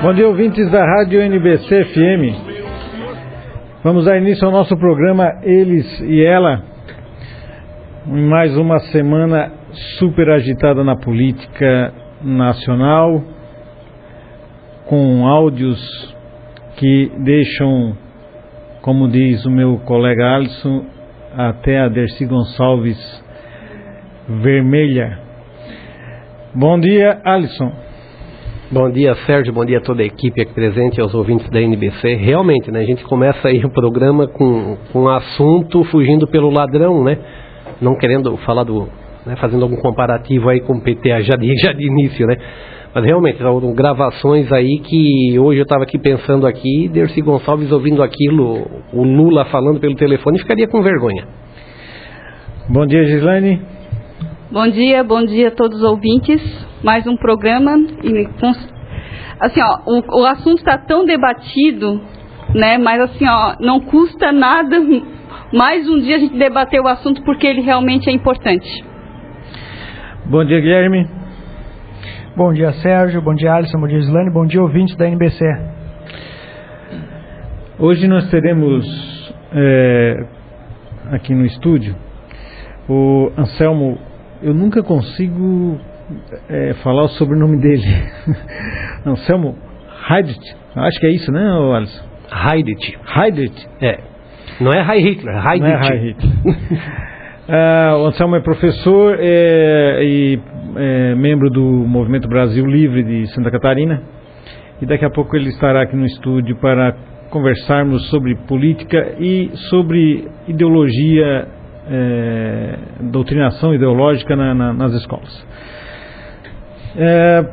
Bom dia, ouvintes da Rádio NBC FM. Vamos dar início ao nosso programa Eles e Ela. Em mais uma semana super agitada na política nacional, com áudios que deixam, como diz o meu colega Alisson, até a Dercy Gonçalves vermelha. Bom dia, Alisson. Bom dia, Sérgio, bom dia a toda a equipe aqui presente, aos ouvintes da NBC. Realmente, né, a gente começa aí o programa com um assunto fugindo pelo ladrão, né? Não querendo falar fazendo algum comparativo aí com o PT já de início, né? Mas realmente, são gravações aí que hoje eu estava aqui pensando aqui, Dercy Gonçalves ouvindo aquilo, o Lula falando pelo telefone, ficaria com vergonha. Bom dia, Gislaine. Bom dia a todos os ouvintes. Mais um programa. Assim, ó, o assunto está tão debatido, né? Mas assim, ó, não custa nada mais um dia a gente debater o assunto porque ele realmente é importante. Bom dia, Guilherme. Bom dia, Sérgio. Bom dia, Alisson. Bom dia, Gislaine. Bom dia, ouvintes da NBC. Hoje nós teremos aqui no estúdio o Anselmo. Eu nunca consigo falar o sobrenome dele. Anselmo Heidt. Acho que é isso, né, Alisson? Heidt. Não é Heil Hitler, Heidt. Não é Heil Hitler. O Anselmo é professor e membro do Movimento Brasil Livre de Santa Catarina. E daqui a pouco ele estará aqui no estúdio para conversarmos sobre política e sobre ideologia, doutrinação ideológica nas escolas.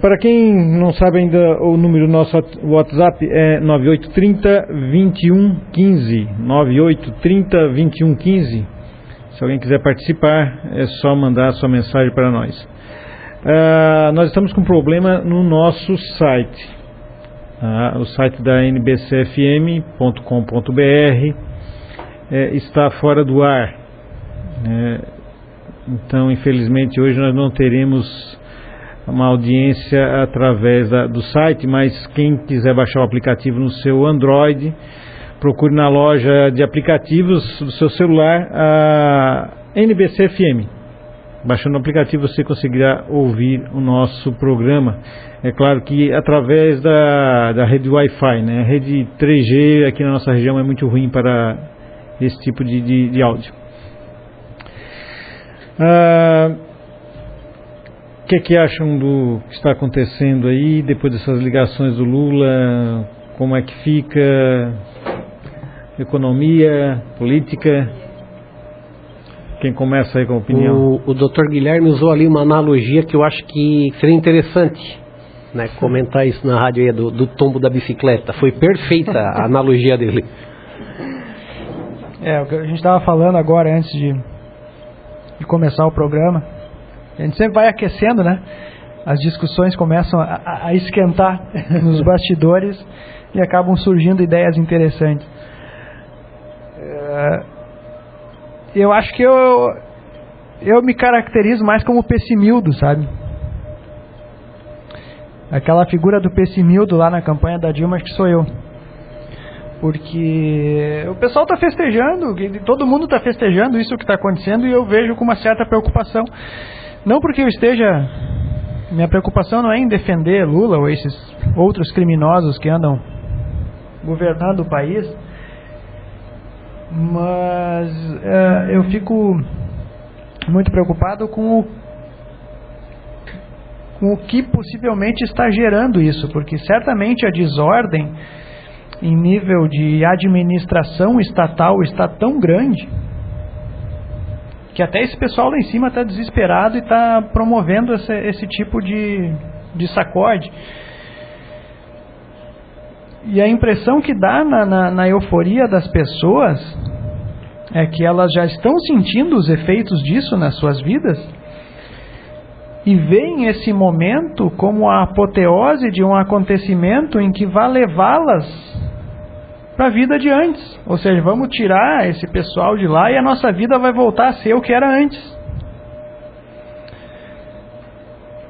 Para quem não sabe ainda, o número do nosso WhatsApp é 9830-2115, 9830-2115. Se alguém quiser participar, é só mandar a sua mensagem para nós. Nós estamos com um problema no nosso site, o site da nbcfm.com.br está fora do ar. Então, infelizmente, hoje nós não teremos uma audiência através do site, mas quem quiser baixar o aplicativo no seu Android, procure na loja de aplicativos do seu celular a NBC FM. Baixando o aplicativo você conseguirá ouvir o nosso programa. É claro que através da rede Wi-Fi, né? A rede 3G aqui na nossa região é muito ruim para esse tipo de áudio. O que acham do que está acontecendo aí, depois dessas ligações do Lula? Como é que fica? Economia, política? Quem começa aí com a opinião? O Dr. Guilherme usou ali uma analogia que eu acho que seria interessante, né, comentar isso na rádio aí, do tombo da bicicleta. Foi perfeita a analogia dele. O que a gente estava falando agora antes de começar o programa, a gente sempre vai aquecendo, né? As discussões começam a esquentar nos bastidores e acabam surgindo ideias interessantes. Eu acho que eu me caracterizo mais como pessimildo, sabe? Aquela figura do pessimildo lá na campanha da Dilma, acho que sou eu. Porque o pessoal está festejando, todo mundo está festejando isso que está acontecendo, e eu vejo com uma certa preocupação. Não porque eu esteja... Minha preocupação não é em defender Lula ou esses outros criminosos que andam governando o país, mas eu fico muito preocupado com o que possivelmente está gerando isso, porque certamente a desordem em nível de administração estatal está tão grande que até esse pessoal lá em cima está desesperado e está promovendo esse tipo de sacode. E a impressão que dá na euforia das pessoas é que elas já estão sentindo os efeitos disso nas suas vidas e veem esse momento como a apoteose de um acontecimento em que vai levá-las para a vida de antes. Ou seja, vamos tirar esse pessoal de lá e a nossa vida vai voltar a ser o que era antes.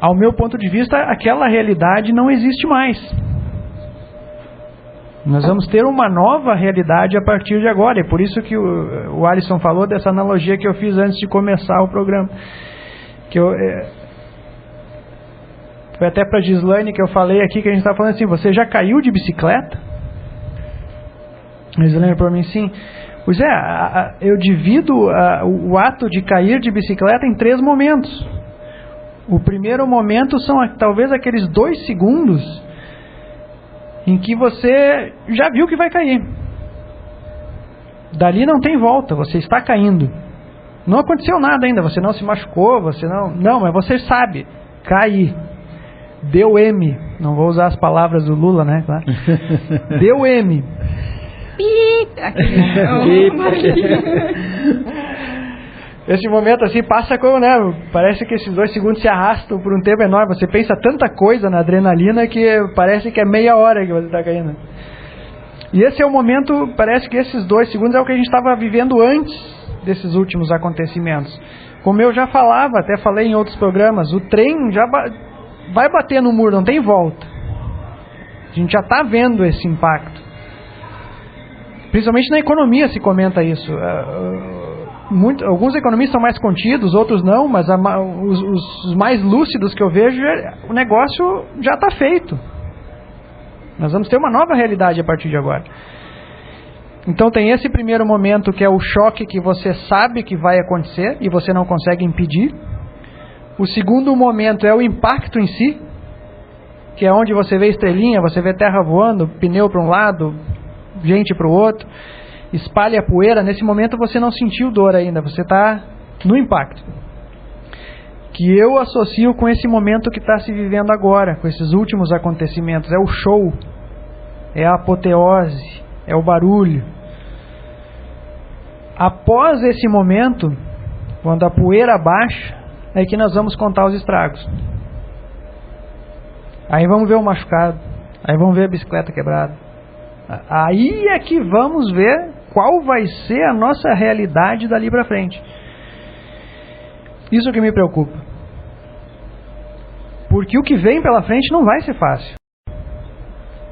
ao meu ponto de vista, aquela realidade não existe mais. Nós vamos ter uma nova realidade a partir de agora. É por isso que o Alisson falou dessa analogia que eu fiz antes de começar o programa. Foi até para a Gislaine que eu falei aqui, que a gente estava falando assim, você já caiu de bicicleta? A Gislaine para mim, sim. Pois é, eu divido o ato de cair de bicicleta em 3 momentos. O primeiro momento são talvez aqueles 2 segundos em que você já viu que vai cair. Dali não tem volta, você está caindo. Não aconteceu nada ainda, você não se machucou, você não, mas você sabe, caí. Deu M, não vou usar as palavras do Lula, né? Claro. Deu M. Esse momento assim passa como, né? Parece que esses 2 segundos se arrastam por um tempo enorme. Você pensa tanta coisa na adrenalina que parece que é meia hora que você está caindo. E esse é o momento, parece que esses 2 segundos é o que a gente estava vivendo antes desses últimos acontecimentos. Como eu já falava, até falei em outros programas, o trem já vai bater no muro, não tem volta. A gente já está vendo esse impacto. Principalmente na economia se comenta isso. Alguns economistas são mais contidos, outros não, mas os mais lúcidos que eu vejo, o negócio já está feito. Nós vamos ter uma nova realidade a partir de agora. Então tem esse primeiro momento que é o choque que você sabe que vai acontecer e você não consegue impedir. O segundo momento é o impacto em si, que é onde você vê estrelinha, você vê terra voando, pneu para um lado, gente para o outro, espalha poeira. Nesse momento você não sentiu dor ainda, você está no impacto, que eu associo com esse momento que está se vivendo agora, com esses últimos acontecimentos. É o show, é a apoteose, é o barulho. Após esse momento, quando a poeira baixa, é que nós vamos contar os estragos. Aí vamos ver o machucado, aí vamos ver a bicicleta quebrada. Aí é que vamos ver qual vai ser a nossa realidade dali para frente. Isso que me preocupa. Porque o que vem pela frente não vai ser fácil.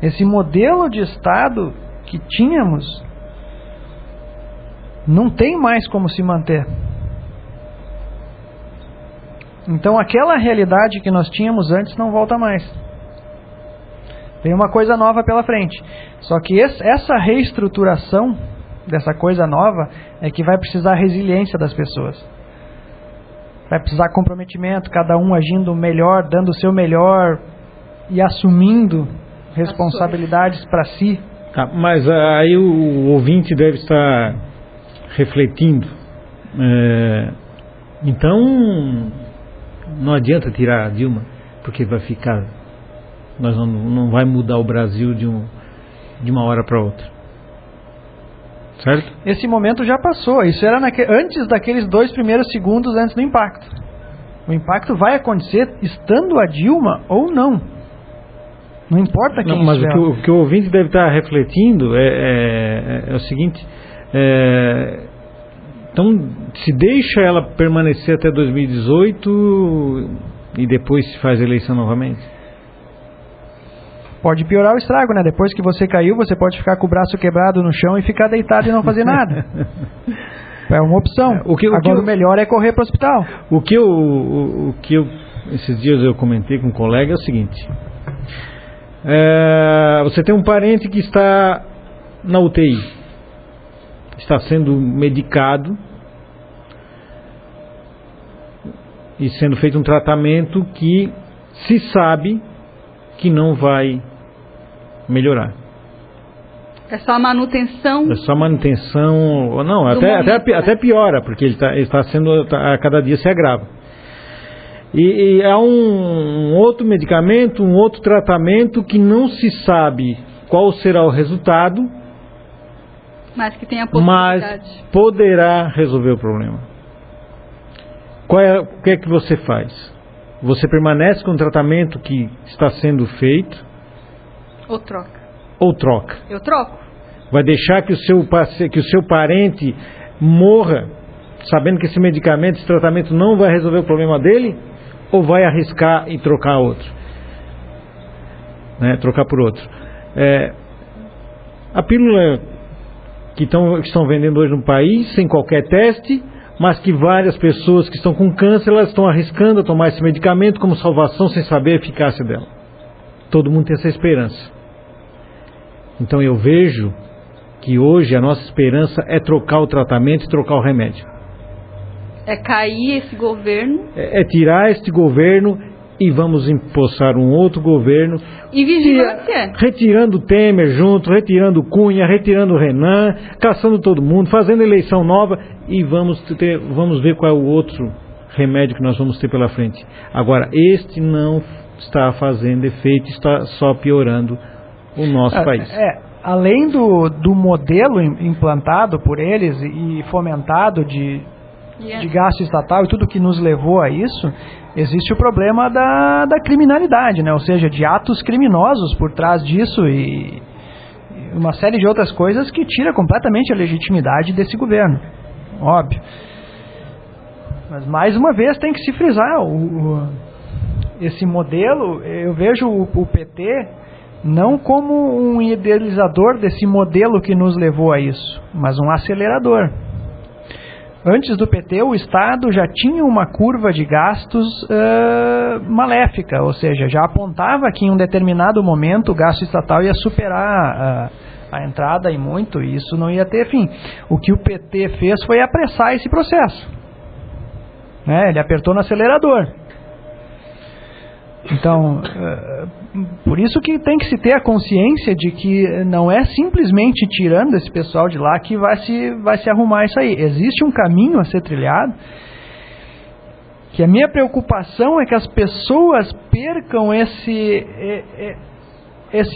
Esse modelo de Estado que tínhamos não tem mais como se manter. Então aquela realidade que nós tínhamos antes não volta mais. Tem uma coisa nova pela frente. Só que essa reestruturação dessa coisa nova é que vai precisar resiliência das pessoas. Vai precisar comprometimento, cada um agindo melhor, dando o seu melhor e assumindo responsabilidades para si. Tá, mas aí o ouvinte deve estar refletindo. Então não adianta tirar a Dilma, porque vai ficar... Nós não vai mudar o Brasil de uma hora para outra. Certo? Esse momento já passou. Isso era antes daqueles 2 primeiros segundos antes do impacto. O impacto vai acontecer estando a Dilma ou não. Não importa quem mas estiver. O que o ouvinte deve estar refletindo é o seguinte... Então, se deixa ela permanecer até 2018 e depois se faz eleição novamente? Pode piorar o estrago, né? Depois que você caiu, você pode ficar com o braço quebrado no chão e ficar deitado e não fazer nada. É uma opção. Agora o melhor é correr para o hospital. O que eu esses dias eu comentei com um colega é o seguinte: você tem um parente que está na UTI, está sendo medicado e sendo feito um tratamento que se sabe que não vai melhorar. É só manutenção. É só manutenção. Não, até piora, porque ele está sendo, a cada dia se agrava. E há um outro medicamento, um outro tratamento que não se sabe qual será o resultado, mas que tem a possibilidade. Mas poderá resolver o problema. O que é que você faz? Você permanece com o tratamento que está sendo feito? Ou troca? Eu troco. Vai deixar que o seu parente morra sabendo que esse medicamento, esse tratamento não vai resolver o problema dele? ou vai arriscar e trocar outro? Né? Trocar por outro. A pílula que estão vendendo hoje no país, sem qualquer teste, mas que várias pessoas que estão com câncer, elas estão arriscando a tomar esse medicamento como salvação sem saber a eficácia dela. Todo mundo tem essa esperança. Então eu vejo que hoje a nossa esperança é trocar o tratamento e trocar o remédio. É cair esse governo. É tirar este governo e vamos empossar um outro governo. E vigilância. Retirando o Temer junto, retirando o Cunha, retirando o Renan, caçando todo mundo, fazendo eleição nova e vamos ver qual é o outro remédio que nós vamos ter pela frente. Agora, este não está fazendo efeito, está só piorando o nosso país. Além do modelo implantado por eles e fomentado de gasto estatal e tudo que nos levou a isso, existe o problema da criminalidade, né? Ou seja, de atos criminosos por trás disso e uma série de outras coisas que tira completamente a legitimidade desse governo, óbvio. Mas mais uma vez tem que se frisar, esse modelo, eu vejo o PT não como um idealizador desse modelo que nos levou a isso, mas um acelerador. Antes do PT, o Estado já tinha uma curva de gastos maléfica, ou seja, já apontava que em um determinado momento o gasto estatal ia superar a entrada e muito, e isso não ia ter fim. O que o PT fez foi apressar esse processo. Ele apertou no acelerador. Então, por isso que tem que se ter a consciência de que não é simplesmente tirando esse pessoal de lá que vai se arrumar isso aí. Existe um caminho a ser trilhado, que a minha preocupação é que as pessoas percam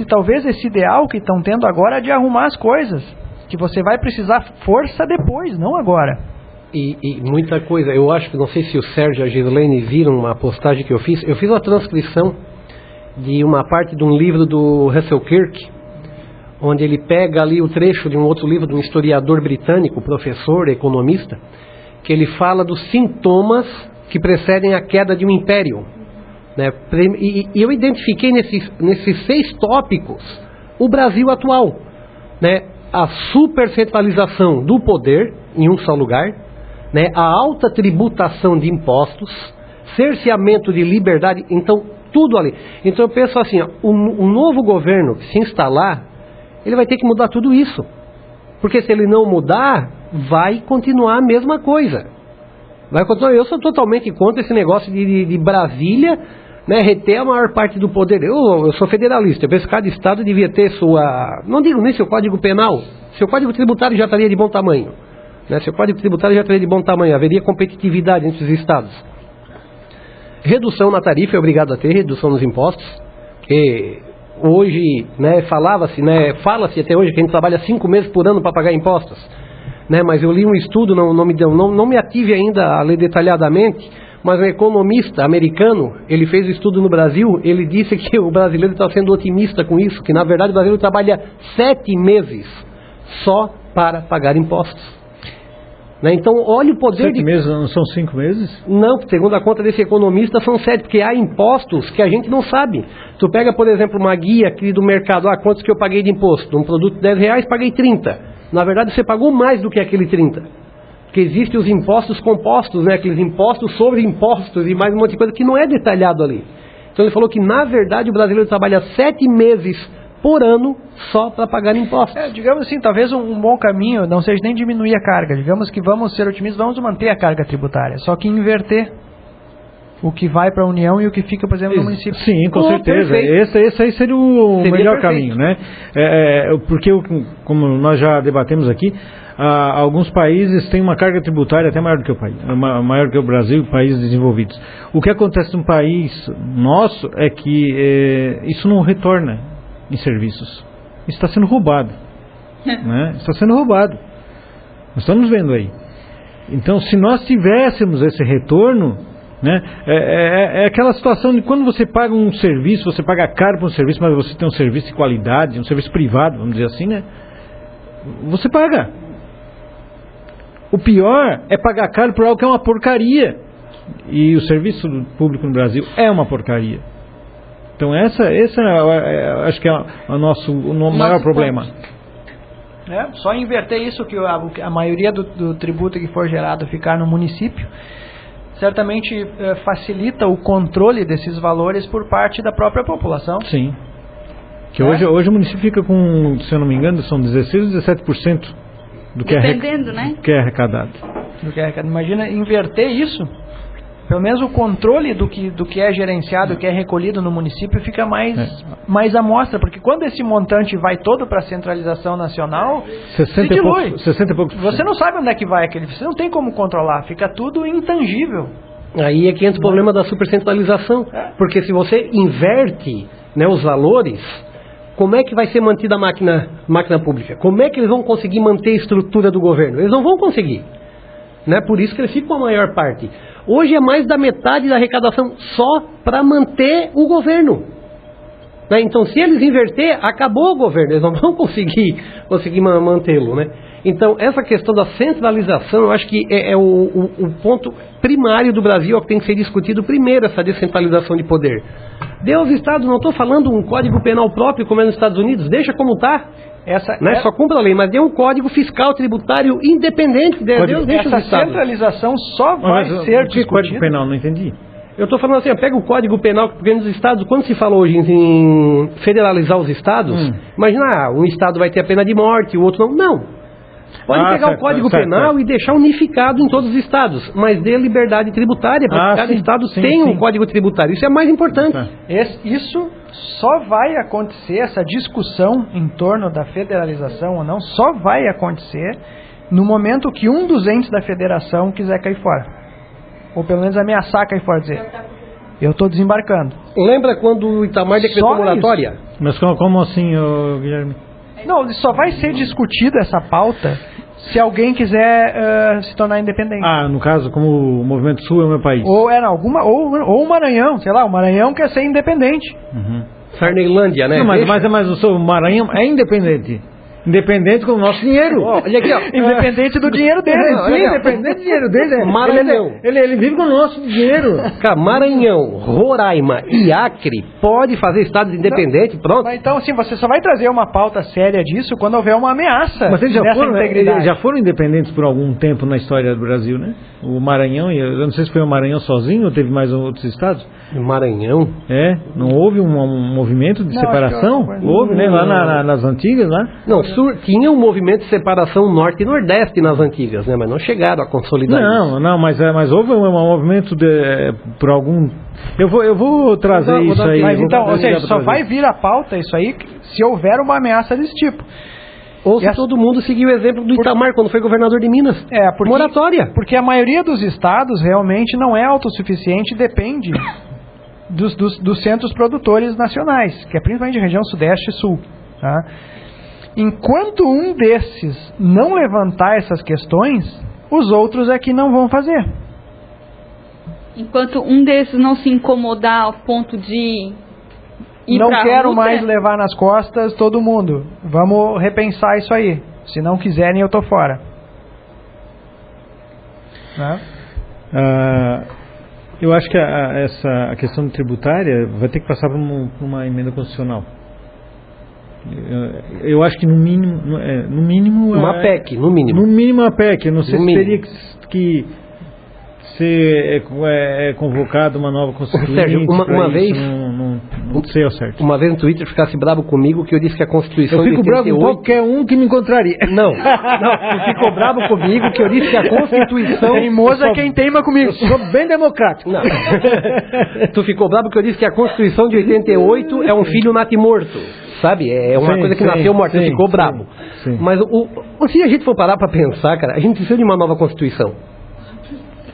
talvez esse ideal que estão tendo agora de arrumar as coisas, que você vai precisar força depois, não agora. E muita coisa, eu acho que, não sei se o Sérgio e a Gislene viram uma postagem que eu fiz uma transcrição de uma parte de um livro do Russell Kirk, onde ele pega ali o trecho de um outro livro de um historiador britânico, professor, economista, que ele fala dos sintomas que precedem a queda de um império, né? E eu identifiquei nesses 6 tópicos o Brasil atual, né? A supercentralização do poder em um só lugar, né, a alta tributação de impostos, cerceamento de liberdade, então tudo ali. Então eu penso assim, um novo governo que se instalar, ele vai ter que mudar tudo isso, porque se ele não mudar, vai continuar a mesma coisa. Vai continuar. Eu sou totalmente contra esse negócio de Brasília, né, reter a maior parte do poder. Eu sou federalista, eu penso que cada estado devia ter não digo nem seu código penal, seu código tributário já estaria de bom tamanho. Seu código tributário já estaria de bom tamanho, haveria competitividade entre os estados. Redução na tarifa é obrigado a ter, redução nos impostos, porque hoje, né, fala-se até hoje que a gente trabalha 5 meses por ano para pagar impostos, né, mas eu li um estudo, não me ative ainda a ler detalhadamente, mas um economista americano, ele fez o estudo no Brasil, ele disse que o brasileiro está sendo otimista com isso, que na verdade o brasileiro trabalha 7 meses só para pagar impostos. Então, olha o poder 7 meses, não são 5 meses? Não, segundo a conta desse economista, são 7, porque há impostos que a gente não sabe. Tu pega, por exemplo, uma guia aqui do mercado, quantos que eu paguei de imposto? Um produto de R$10, paguei 30. Na verdade, você pagou mais do que aquele 30. Porque existem os impostos compostos, né? Aqueles impostos sobre impostos e mais um monte de coisa que não é detalhado ali. Então ele falou que, na verdade, o brasileiro trabalha 7 meses por ano só para pagar impostos. Digamos assim, talvez um bom caminho não seja nem diminuir a carga. Digamos que vamos ser otimistas, vamos manter a carga tributária, só que inverter o que vai para a União e o que fica, por exemplo, no município. Sim, com certeza. Esse aí seria o melhor caminho, né? Porque, como nós já debatemos aqui, alguns países têm uma carga tributária até maior do que o país, maior que o Brasil, países desenvolvidos. O que acontece no país nosso é que isso não retorna em serviços. Isso está sendo roubado. Né? Está sendo roubado. Nós estamos vendo aí. Então, se nós tivéssemos esse retorno, né, é aquela situação de quando você paga um serviço, você paga caro por um serviço, mas você tem um serviço de qualidade, um serviço privado, vamos dizer assim, né? Você paga. O pior é pagar caro por algo que é uma porcaria. E o serviço público no Brasil é uma porcaria. Então essa acho que é o nosso maior problema. Só inverter isso, que a maioria do tributo que for gerado ficar no município, certamente facilita o controle desses valores por parte da própria população. Sim. Que hoje o município fica com, se eu não me engano, são 16 ou 17% do que é arrecadado. Imagina inverter isso. Pelo menos o controle do que é gerenciado, do que é recolhido no município fica mais à mostra, porque quando esse montante vai todo para a centralização nacional, 60 e poucos. Você não sabe onde é que vai aquele, você não tem como controlar, fica tudo intangível. Aí é que entra o problema da supercentralização, porque se você inverte, né, os valores, como é que vai ser mantida a máquina pública? Como é que eles vão conseguir manter a estrutura do governo? Eles não vão conseguir. Né? Por isso que eles ficam a maior parte. Hoje é mais da metade da arrecadação só para manter o governo. Né? Então, se eles inverter, acabou o governo. Eles não vão conseguir mantê-lo. Né? Então, essa questão da centralização, eu acho que é o ponto primário do Brasil, que tem que ser discutido primeiro, essa descentralização de poder. Dê aos estados, não estou falando um código penal próprio como é nos Estados Unidos, deixa como está. Só cumpra a lei, mas dê um código fiscal tributário independente. Essa centralização só vai ser discutida. Que código penal? Não entendi. Eu estou falando assim, pega o código penal, porque nos estados, quando se fala hoje em federalizar os estados, imagina, um estado vai ter a pena de morte, o outro não. Não. Pode pegar o código penal e deixar unificado em todos os estados, mas dê liberdade tributária, para que cada estado tenha um código tributário. Isso é mais importante. Isso só vai acontecer, essa discussão em torno da federalização ou não, só vai acontecer no momento que um dos entes da federação quiser cair fora. Ou pelo menos ameaçar cair fora, dizer, eu estou desembarcando. Lembra quando o Itamar decretou moratória? Mas como assim, Guilherme? Não, só vai ser discutida essa pauta se alguém quiser se tornar independente. No caso, como o Movimento Sul é o meu país. Ou o Maranhão, sei lá, o Maranhão quer ser independente. Sarneilândia, né? Não, mas o Maranhão é independente. Independente com o nosso dinheiro. Olha aqui, ó. Independente do dinheiro dele. Independente do dinheiro dele. Maranhão. Ele vive com o nosso dinheiro. Cara, Maranhão, Roraima e Acre pode fazer estados independentes, pronto. Mas então, assim, você só vai trazer uma pauta séria disso quando houver uma ameaça. Mas eles já foram independentes por algum tempo na história do Brasil, né? O Maranhão, eu não sei se foi o Maranhão sozinho ou teve mais outros estados. Maranhão? Não houve um movimento de separação? Houve, né? Lá nas antigas, lá? Não, tinha um movimento de separação norte e nordeste nas antigas, né? Mas não chegaram a consolidar isso. Não, mas houve um movimento por algum... Eu vou trazer isso aí. Mas então, ou seja, só vai vir a pauta isso aí se houver uma ameaça desse tipo. Ou se todo mundo seguir o exemplo do Itamar, quando foi governador de Minas. Moratória. Porque a maioria dos estados realmente não é autossuficiente e depende dos centros produtores nacionais, que é principalmente a região sudeste e sul. Tá? Enquanto um desses não levantar essas questões, os outros é que não vão fazer. Enquanto um desses não se incomodar ao ponto de ir não quero mais levar nas costas todo mundo. Vamos repensar isso aí. Se não quiserem, eu tô fora. Né? Eu acho que a questão tributária vai ter que passar por uma emenda constitucional. Eu acho que no mínimo uma PEC, no mínimo. No mínimo uma PEC. Eu não sei se teria que ser convocada uma nova constituinte. Sérgio, uma vez não sei ao certo. Uma vez no Twitter ficasse bravo comigo que eu disse que a Constituição de 88... Eu fico bravo com qualquer um que me encontraria. Não, tu ficou bravo comigo que eu disse que a Constituição... Teimoso é quem teima comigo. Eu sou bem democrático. Não. Tu ficou bravo que eu disse que a Constituição de 88 é um filho natimorto. Sabe? É uma coisa que nasceu morta. Tu ficou bravo. Sim. Mas se a gente for parar para pensar, cara, a gente precisa de uma nova Constituição.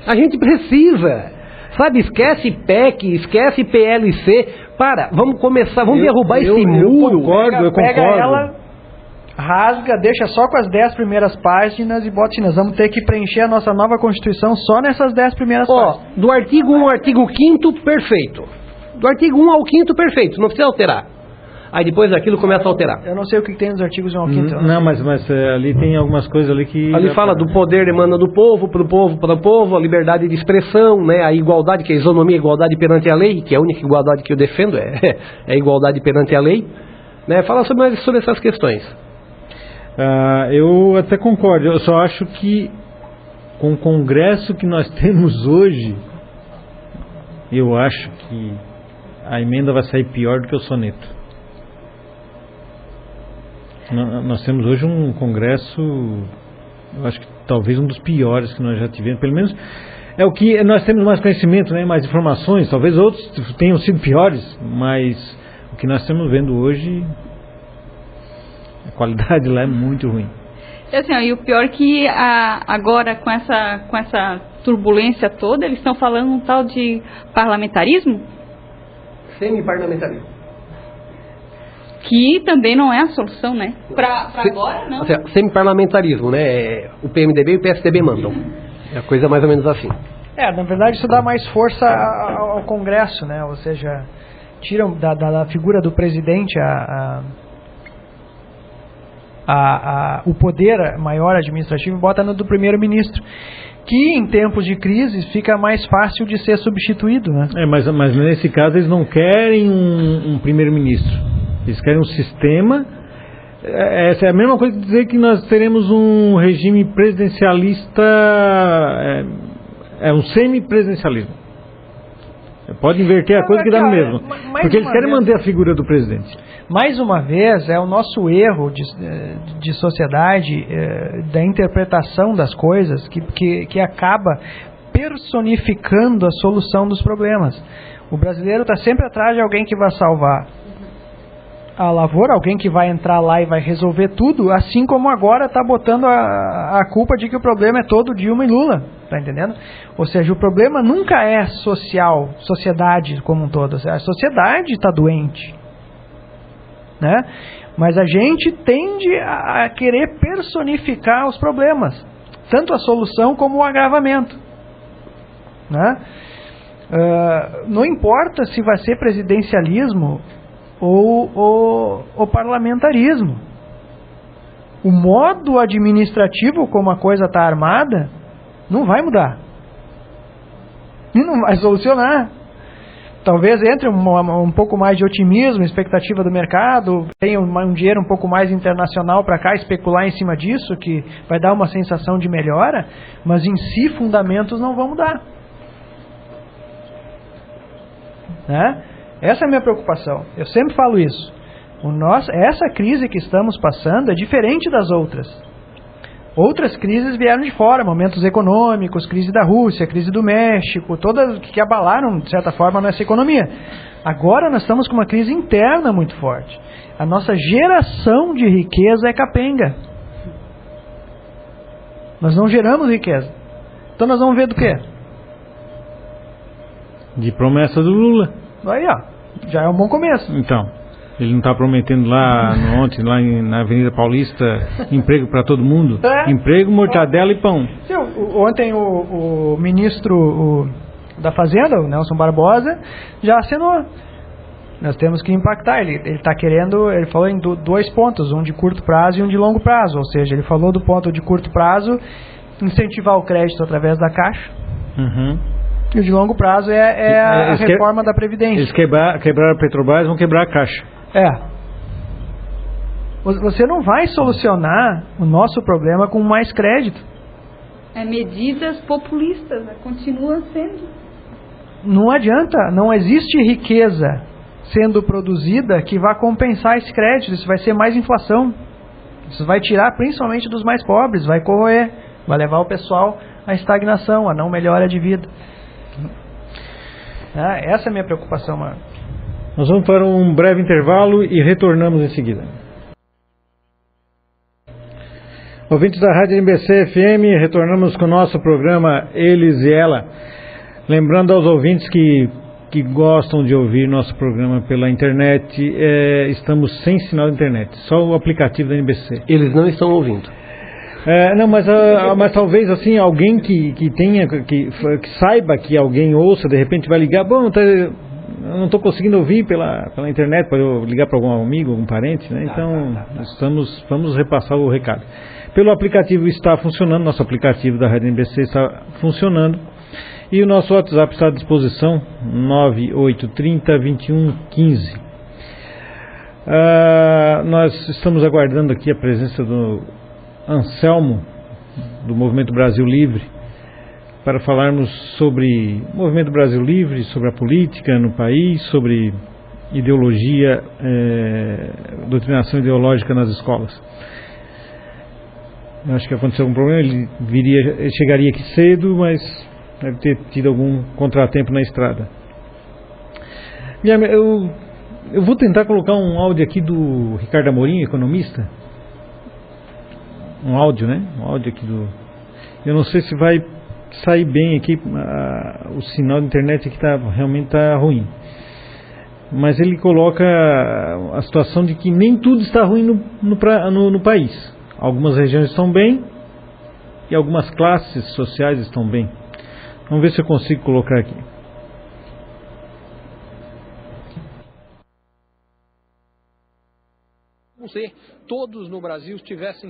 A gente precisa, sabe, esquece PEC, esquece PLC, vamos começar, vamos derrubar esse muro. Eu concordo. Pega ela, rasga, deixa só com as 10 primeiras páginas e bota assim, nós vamos ter que preencher a nossa nova Constituição só nessas 10 primeiras páginas. Do artigo 1 ao artigo 5º, perfeito. Do artigo 1 ao 5º, perfeito, não precisa alterar. aí depois daquilo começa a alterar. Eu não sei o que tem nos artigos de João Quinto. Não, mas ali tem algumas coisas ali que... Ali fala do poder emana do povo, para o povo, a liberdade de expressão, né, a igualdade, que é a isonomia, a igualdade perante a lei, que é a única igualdade que eu defendo, é a igualdade perante a lei. Né, fala sobre essas questões. Eu até concordo, eu só acho que com o Congresso que nós temos hoje, eu acho que a emenda vai sair pior do que o soneto. Nós temos hoje um Congresso, eu acho que talvez um dos piores que nós já tivemos, pelo menos é o que nós temos mais conhecimento, né, mais informações, talvez outros tenham sido piores, mas o que nós estamos vendo hoje, a qualidade lá é muito ruim. E o pior é que agora com essa turbulência toda, eles estão falando um tal de parlamentarismo? Semi-parlamentarismo. Que também não é a solução, né? Para agora, não. Semi-parlamentarismo, né? O PMDB e o PSDB mandam. É a coisa mais ou menos assim. Na verdade isso dá mais força ao Congresso, né? Ou seja, tiram da figura do presidente o poder maior administrativo e bota no do primeiro-ministro, que em tempos de crise fica mais fácil de ser substituído, né? Mas nesse caso eles não querem um primeiro-ministro, eles querem um sistema. Essa é a mesma coisa que dizer que nós teremos um regime presidencialista, um semi-presidencialismo. Pode inverter a coisa que dá no mesmo, porque eles querem manter a figura do presidente. Mais uma vez, é o nosso erro de sociedade, da interpretação das coisas, que acaba personificando a solução dos problemas. O brasileiro está sempre atrás de alguém que vai salvar a lavoura, alguém que vai entrar lá e vai resolver tudo, assim como agora está botando a culpa de que o problema é todo Dilma e Lula, tá entendendo? Ou seja, o problema nunca é social, sociedade como um todo, a sociedade está doente, né? Mas a gente tende a querer personificar os problemas, tanto a solução como o agravamento, né? Não importa se vai ser presidencialismo ou parlamentarismo. O modo administrativo como a coisa está armada não vai mudar e não vai solucionar. Talvez entre um pouco mais de otimismo, expectativa do mercado, tenha um dinheiro um pouco mais internacional para cá, especular em cima disso, que vai dar uma sensação de melhora, mas em si fundamentos não vão mudar, né? Essa é a minha preocupação. Eu sempre falo isso. Essa crise que estamos passando é diferente das outras. Outras crises vieram de fora, momentos econômicos, crise da Rússia, crise do México, todas que abalaram, de certa forma, a nossa economia. Agora nós estamos com uma crise interna muito forte. A nossa geração de riqueza é capenga. Nós não geramos riqueza. Então nós vamos ver do quê? De promessa do Lula. Aí, já é um bom começo. Então, ele não está prometendo ontem, na Avenida Paulista, emprego para todo mundo? Emprego, mortadela e pão. Sim, ontem o ministro da Fazenda, o Nelson Barbosa, já assinou. Nós temos que impactar. Ele está querendo, ele falou em 2 pontos, um de curto prazo e um de longo prazo. Ou seja, ele falou do ponto de curto prazo, incentivar o crédito através da Caixa. E o de longo prazo é a reforma da Previdência. Eles quebraram a Petrobras, vão quebrar a Caixa. Você não vai solucionar o nosso problema com mais crédito. Medidas populistas, continua sendo. Não adianta, não existe riqueza sendo produzida que vá compensar esse crédito. Isso vai ser mais inflação. Isso vai tirar principalmente dos mais pobres, vai corroer, vai levar o pessoal à estagnação, a não melhora de vida. Essa é a minha preocupação, mano. Nós vamos para um breve intervalo e retornamos em seguida. Ouvintes da Rádio NBC FM, retornamos com o nosso programa Eles e Ela. Lembrando aos ouvintes que gostam de ouvir nosso programa pela internet, estamos sem sinal de internet, só o aplicativo da NBC. Eles não estão ouvindo. Mas talvez assim, alguém que saiba que alguém ouça, de repente vai ligar, eu não estou conseguindo ouvir pela internet, para eu ligar para algum amigo, algum parente, né? Então, vamos repassar o recado. Pelo aplicativo está funcionando, nosso aplicativo da Rádio NBC está funcionando. E o nosso WhatsApp está à disposição, 9830-2115. Nós estamos aguardando aqui a presença do Anselmo, do Movimento Brasil Livre, para falarmos sobre o Movimento Brasil Livre, sobre a política no país, sobre ideologia, doutrinação ideológica nas escolas. Eu acho que aconteceu algum problema, ele chegaria aqui cedo, mas deve ter tido algum contratempo na estrada. Eu vou tentar colocar um áudio aqui do Ricardo Amorim, economista. Um áudio, né? Um áudio aqui do... Eu não sei se vai sair bem aqui, o sinal da internet aqui realmente está ruim. Mas ele coloca a situação de que nem tudo está ruim no país. Algumas regiões estão bem e algumas classes sociais estão bem. Vamos ver se eu consigo colocar aqui. Como se todos no Brasil tivessem...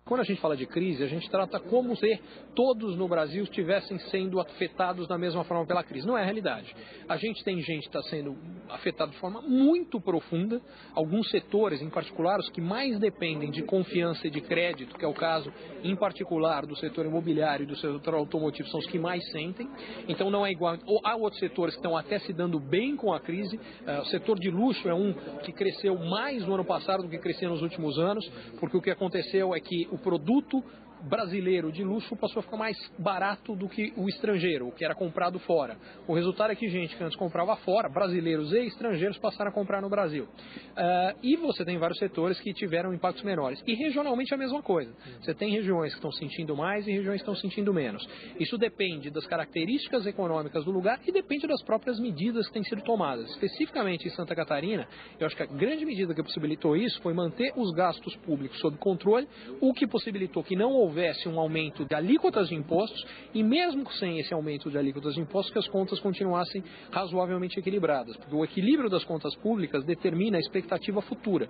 Quando a gente fala de crise, a gente trata como se todos no Brasil estivessem sendo afetados da mesma forma pela crise. Não é a realidade. A gente tem gente que está sendo afetada de forma muito profunda. Alguns setores, em particular, os que mais dependem de confiança e de crédito, que é o caso, em particular, do setor imobiliário e do setor automotivo, são os que mais sentem. Então não é igual. Há outros setores que estão até se dando bem com a crise. O setor de luxo é um que cresceu mais no ano passado do que cresceu nos últimos anos, porque o que aconteceu é que o produto brasileiro de luxo passou a ficar mais barato do que o estrangeiro, o que era comprado fora. O resultado é que gente que antes comprava fora, brasileiros e estrangeiros, passaram a comprar no Brasil. E você tem vários setores que tiveram impactos menores. E regionalmente é a mesma coisa. Você tem regiões que estão sentindo mais e regiões que estão sentindo menos. Isso depende das características econômicas do lugar e depende das próprias medidas que têm sido tomadas. Especificamente em Santa Catarina, eu acho que a grande medida que possibilitou isso foi manter os gastos públicos sob controle, o que possibilitou que não houvesse um aumento de alíquotas de impostos e mesmo sem esse aumento de alíquotas de impostos que as contas continuassem razoavelmente equilibradas, porque o equilíbrio das contas públicas determina a expectativa futura.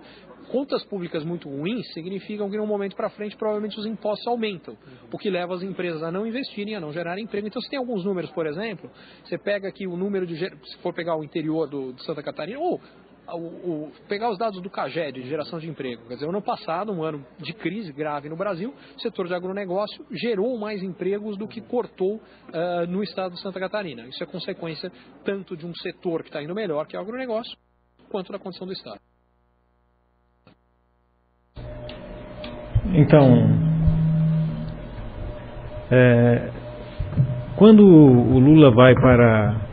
Contas públicas muito ruins significam que, num momento para frente, provavelmente os impostos aumentam, o que leva as empresas a não investirem, a não gerarem emprego. Então, você tem alguns números, por exemplo, você pega aqui o número de... Se for pegar o interior de Santa Catarina, ou pegar os dados do CAGED, de geração de emprego. Quer dizer, ano passado, um ano de crise grave no Brasil, o setor de agronegócio gerou mais empregos do que cortou no estado de Santa Catarina. Isso é consequência tanto de um setor que está indo melhor, que é o agronegócio, quanto da condição do estado. Então, quando o Lula vai para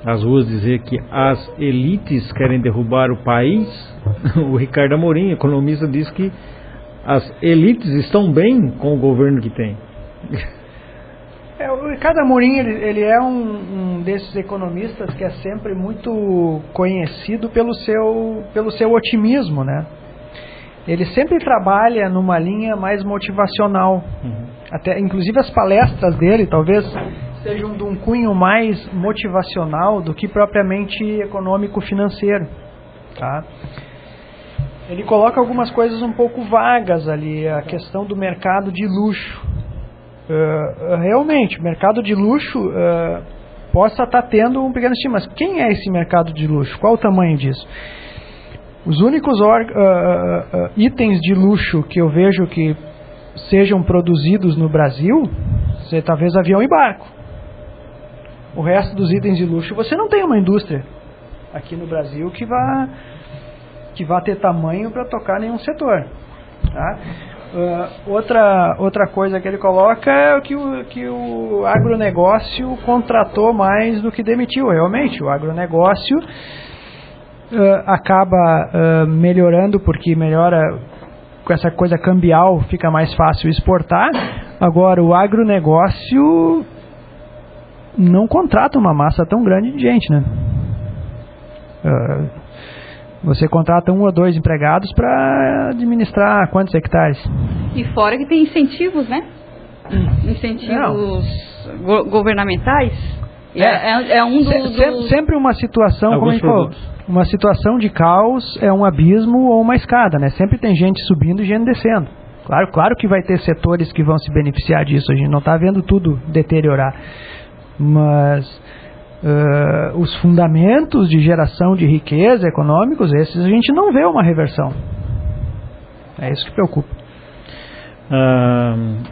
as ruas dizer que as elites querem derrubar o país, o Ricardo Amorim, economista, diz que as elites estão bem com o governo que tem. O Ricardo Amorim, ele é um desses economistas que é sempre muito conhecido pelo seu otimismo, né? Ele sempre trabalha numa linha mais motivacional. Até, inclusive as palestras dele talvez sejam de um cunho mais motivacional do que propriamente econômico-financeiro, tá? Ele coloca algumas coisas um pouco vagas ali, a questão do mercado de luxo. Realmente, o mercado de luxo possa estar tendo um pequeno estímulo, mas quem é esse mercado de luxo? Qual o tamanho disso? Os únicos itens de luxo que eu vejo que sejam produzidos no Brasil, talvez avião e barco. O resto dos itens de luxo, você não tem uma indústria aqui no Brasil que vá ter tamanho para tocar nenhum setor, tá? Outra coisa que ele coloca é que o agronegócio contratou mais do que demitiu. Realmente, o agronegócio acaba melhorando, porque melhora com essa coisa cambial, fica mais fácil exportar. Agora, o agronegócio não contrata uma massa tão grande de gente, né? Você contrata 1 ou 2 empregados para administrar quantos hectares? E fora que tem incentivos, né? Incentivos governamentais? É um dos... Sempre uma situação, como a gente falou, uma situação de caos é um abismo ou uma escada, né? Sempre tem gente subindo e gente descendo. Claro que vai ter setores que vão se beneficiar disso, a gente não está vendo tudo deteriorar. Mas os fundamentos de geração de riqueza econômicos, esses a gente não vê uma reversão. É isso que preocupa.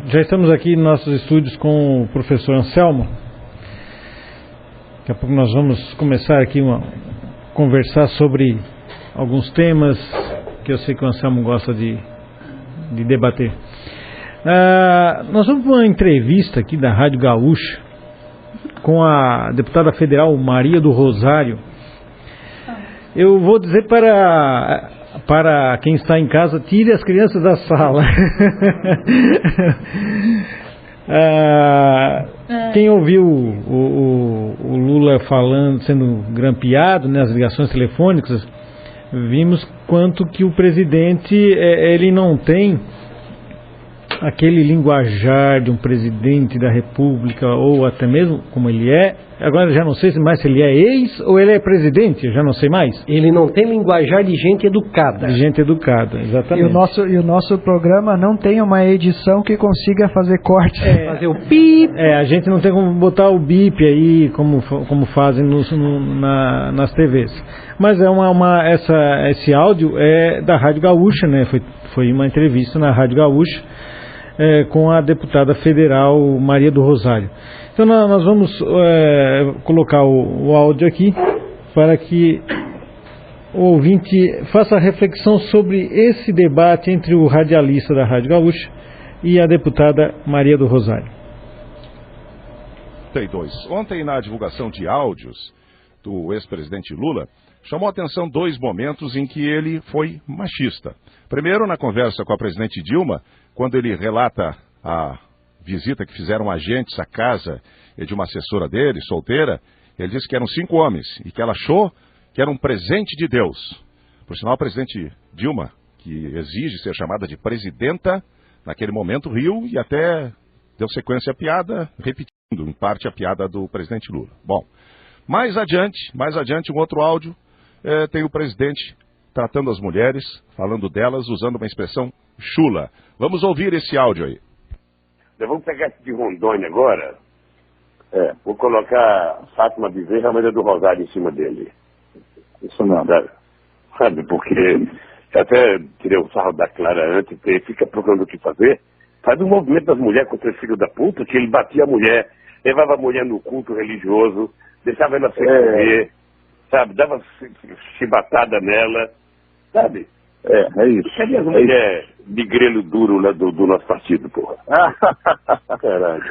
Já estamos aqui em nossos estúdios com o professor Anselmo. Daqui a pouco nós vamos começar aqui a conversar sobre alguns temas que eu sei que o Anselmo gosta de debater. Nós vamos para uma entrevista aqui da Rádio Gaúcha com a deputada federal Maria do Rosário. Eu vou dizer para quem está em casa, tire as crianças da sala. Quem ouviu o Lula falando, sendo grampeado nas ligações telefônicas, vimos quanto que o presidente ele não tem aquele linguajar de um presidente da República, ou até mesmo como ele é. Agora já não sei mais se ele é ex ou ele é presidente, eu já não sei mais. Ele não tem linguajar de gente educada. De gente educada, exatamente. E o nosso programa não tem uma edição que consiga fazer corte. Fazer o bip. A gente não tem como botar o bip aí, como fazem nas TVs. Mas esse áudio é da Rádio Gaúcha, né? Foi uma entrevista na Rádio Gaúcha com a deputada federal Maria do Rosário. Então nós vamos colocar o áudio aqui para que o ouvinte faça a reflexão sobre esse debate entre o radialista da Rádio Gaúcha e a deputada Maria do Rosário. Ontem, na divulgação de áudios do ex-presidente Lula, chamou a atenção 2 momentos em que ele foi machista. Primeiro, na conversa com a presidente Dilma, quando ele relata a visita que fizeram agentes à casa de uma assessora dele, solteira, ele disse que eram 5 homens e que ela achou que era um presente de Deus. Por sinal, a presidente Dilma, que exige ser chamada de presidenta, naquele momento riu e até deu sequência à piada, repetindo em parte a piada do presidente Lula. Bom, mais adiante um outro áudio, tem o presidente tratando as mulheres, falando delas, usando uma expressão chula. Vamos ouvir esse áudio aí. Vamos pegar esse de Rondônia agora. Vou colocar Fátima Bezerra, Maria do Rosário em cima dele. Isso não. Sabe, porque até tirei o sarro da Clara antes, porque ele fica procurando o que fazer. Faz um movimento das mulheres contra esse filho da puta, que ele batia a mulher, levava a mulher no culto religioso, deixava ela sem comer, sabe, dava chibatada nela, sabe? É isso. Cadê as mulheres de grelo duro lá do nosso partido, porra? Caralho.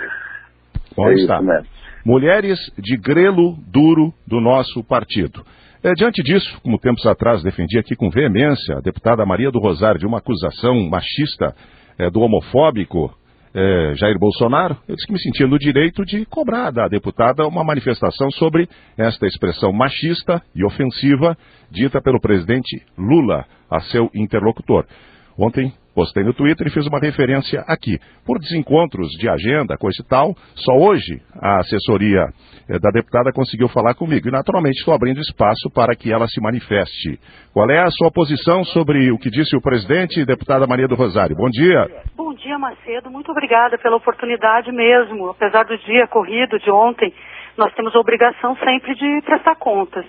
Bom, está. Isso, né? Mulheres de grelo duro do nosso partido. Diante disso, como tempos atrás defendi aqui com veemência a deputada Maria do Rosário de uma acusação machista do homofóbico Jair Bolsonaro, eu disse que me sentia no direito de cobrar da deputada uma manifestação sobre esta expressão machista e ofensiva dita pelo presidente Lula a seu interlocutor. Ontem postei no Twitter e fiz uma referência aqui. Por desencontros de agenda, coisa e tal, só hoje a assessoria da deputada conseguiu falar comigo. E naturalmente estou abrindo espaço para que ela se manifeste. Qual é a sua posição sobre o que disse o presidente e deputada Maria do Rosário? Bom dia. Bom dia, Macedo. Muito obrigada pela oportunidade mesmo. Apesar do dia corrido de ontem, nós temos a obrigação sempre de prestar contas.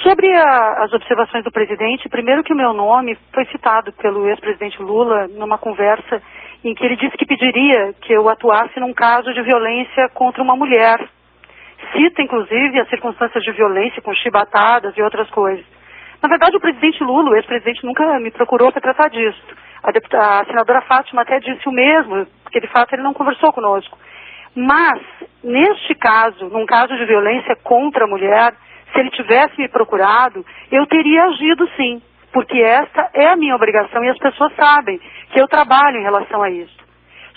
Sobre as observações do presidente, primeiro que o meu nome foi citado pelo ex-presidente Lula numa conversa em que ele disse que pediria que eu atuasse num caso de violência contra uma mulher. Cita, inclusive, as circunstâncias de violência com chibatadas e outras coisas. Na verdade, o presidente Lula, o ex-presidente, nunca me procurou para tratar disso. A senadora Fátima até disse o mesmo, porque de fato ele não conversou conosco. Mas, neste caso, num caso de violência contra a mulher, se ele tivesse me procurado, eu teria agido sim, porque esta é a minha obrigação e as pessoas sabem que eu trabalho em relação a isso.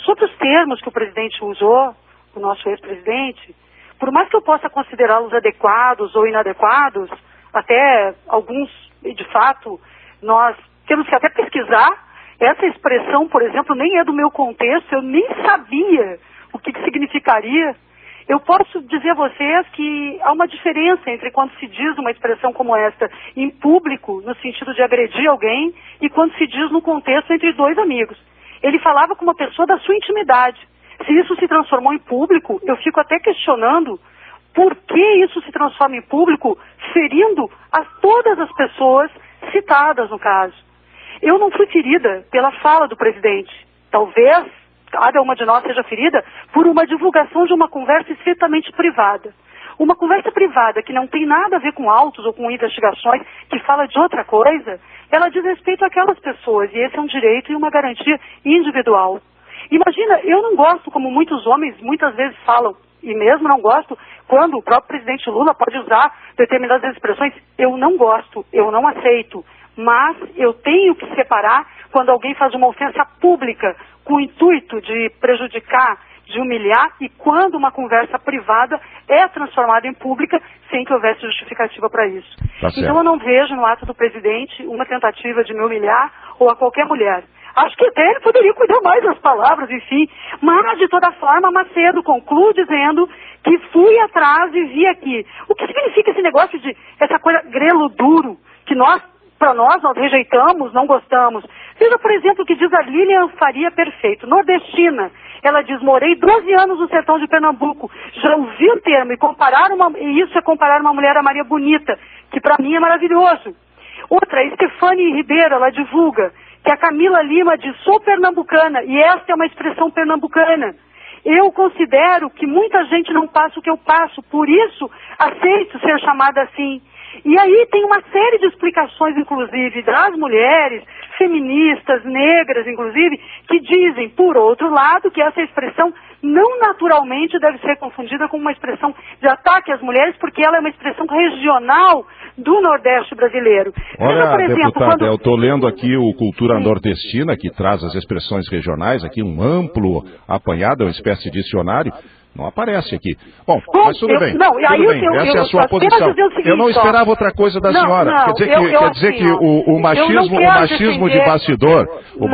Sobre os termos que o presidente usou, o nosso ex-presidente, por mais que eu possa considerá-los adequados ou inadequados, até alguns, de fato, nós temos que até pesquisar. Essa expressão, por exemplo, nem é do meu contexto, eu nem sabia o que significaria. Eu posso dizer a vocês que há uma diferença entre quando se diz uma expressão como esta em público, no sentido de agredir alguém, e quando se diz no contexto entre dois amigos. Ele falava com uma pessoa da sua intimidade. Se isso se transformou em público, eu fico até questionando por que isso se transforma em público, ferindo a todas as pessoas citadas no caso. Eu não fui ferida pela fala do presidente. Talvez cada uma de nós seja ferida por uma divulgação de uma conversa estritamente privada. Uma conversa privada que não tem nada a ver com autos ou com investigações, que fala de outra coisa, ela diz respeito àquelas pessoas, e esse é um direito e uma garantia individual. Imagina, eu não gosto, como muitos homens muitas vezes falam, e mesmo não gosto, quando o próprio presidente Lula pode usar determinadas expressões, eu não gosto, eu não aceito, mas eu tenho que separar quando alguém faz uma ofensa pública com o intuito de prejudicar, de humilhar, e quando uma conversa privada é transformada em pública sem que houvesse justificativa para isso. Tá certo. Então eu não vejo no ato do presidente uma tentativa de me humilhar ou a qualquer mulher. Acho que até ele poderia cuidar mais das palavras, enfim. Mas, de toda forma, Macedo conclui dizendo que fui atrás e vi aqui. O que significa esse negócio de, essa coisa grelo duro, que nós rejeitamos, não gostamos. Veja, por exemplo, o que diz a Lilian Faria Perfeito, nordestina. Ela diz, morei 12 anos no sertão de Pernambuco. Já ouvi o termo, e isso é comparar uma mulher a Maria Bonita, que para mim é maravilhoso. Outra, Estefane Ribeiro, ela divulga que a Camila Lima diz, sou pernambucana, e esta é uma expressão pernambucana. Eu considero que muita gente não passa o que eu passo, por isso aceito ser chamada assim. E aí tem uma série de explicações, inclusive, das mulheres, feministas, negras, inclusive, que dizem, por outro lado, que essa expressão não naturalmente deve ser confundida com uma expressão de ataque às mulheres, porque ela é uma expressão regional do Nordeste brasileiro. Olha, por exemplo, deputada, eu estou lendo aqui o Cultura Nordestina, que traz as expressões regionais, aqui um amplo apanhado, uma espécie de dicionário. Não aparece aqui. Bom, mas tudo bem. Não, e aí tudo bem. Essa é a sua posição. Eu não esperava outra coisa da senhora. Quer dizer que o machismo de bastidor, o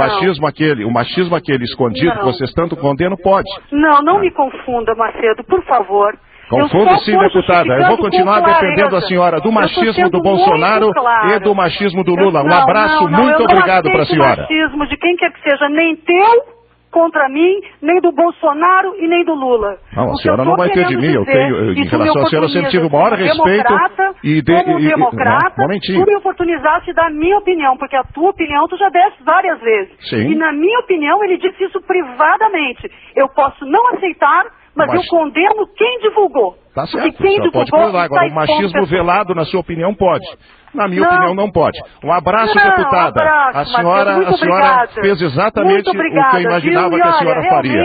machismo aquele escondido que vocês tanto condenam, pode. Não me confunda, Macedo, por favor. Confunde sim, deputada. Eu vou continuar defendendo a senhora do machismo do Bolsonaro e do machismo do Lula. Um abraço, muito obrigado para a senhora. O machismo de quem quer que seja, nem teu contra mim, nem do Bolsonaro e nem do Lula. Não, a senhora não vai ter de mim. Eu tenho, em relação à senhora, eu sempre tive o maior respeito como democrata, tu me oportunizaste da minha opinião, porque a tua opinião tu já deste várias vezes. Sim. E na minha opinião ele disse isso privadamente. Eu posso não aceitar, mas eu condeno quem divulgou. Tá certo, você pode falar. Agora, o machismo velado, na sua opinião, pode. Na minha opinião, não pode. Um abraço, deputada. A senhora fez exatamente o que eu imaginava que a senhora faria.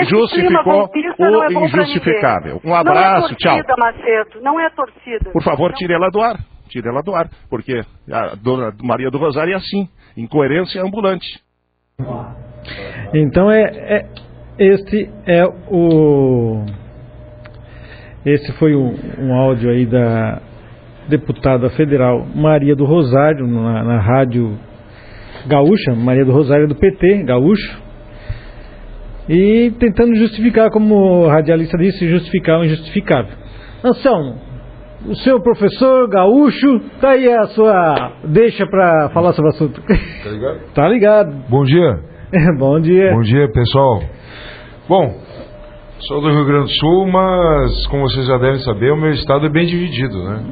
Justificou o injustificável. Um abraço, tchau. Macedo, não é torcida. Por favor, tire ela do ar. Tire ela do ar. Porque a dona Maria do Rosário é assim. Incoerência ambulante. Então, esse foi um áudio aí da deputada federal Maria do Rosário, na rádio gaúcha, Maria do Rosário do PT, gaúcho, e tentando justificar, como o radialista disse, justificar o injustificável. Anselmo, o seu professor gaúcho, tá aí a sua deixa para falar sobre o assunto. Tá ligado? Tá ligado. Bom dia. Bom dia. Bom dia, pessoal. Bom, sou do Rio Grande do Sul, mas como vocês já devem saber, o meu estado é bem dividido, né?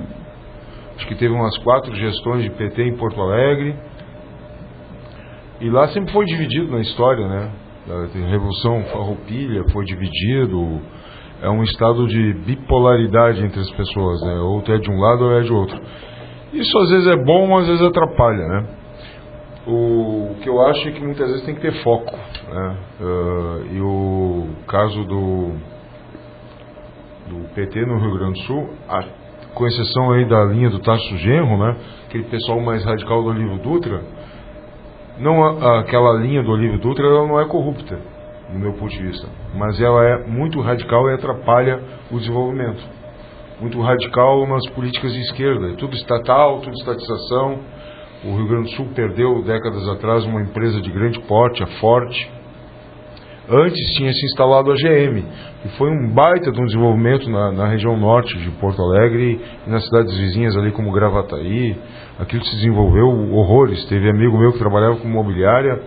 Acho que teve umas 4 gestões de PT em Porto Alegre. E lá sempre foi dividido na história, né? A Revolução Farroupilha foi dividido. É um estado de bipolaridade entre as pessoas, né? Ou tu é de um lado ou é de outro. Isso às vezes é bom, às vezes atrapalha, né? O que eu acho é que muitas vezes tem que ter foco, né? E o caso do PT no Rio Grande do Sul, com exceção aí da linha do Tasso Genro, né? Aquele pessoal mais radical do Olívio Dutra, aquela linha do Olívio Dutra, ela não é corrupta, no meu ponto de vista, mas ela é muito radical e atrapalha o desenvolvimento. Muito radical nas políticas de esquerda, tudo estatal, tudo estatização. O Rio Grande do Sul perdeu décadas atrás uma empresa de grande porte, a Forte. Antes tinha se instalado a GM, e foi um baita de um desenvolvimento na região norte de Porto Alegre e nas cidades vizinhas ali como Gravataí. Aquilo se desenvolveu horrores. Teve amigo meu que trabalhava com imobiliária,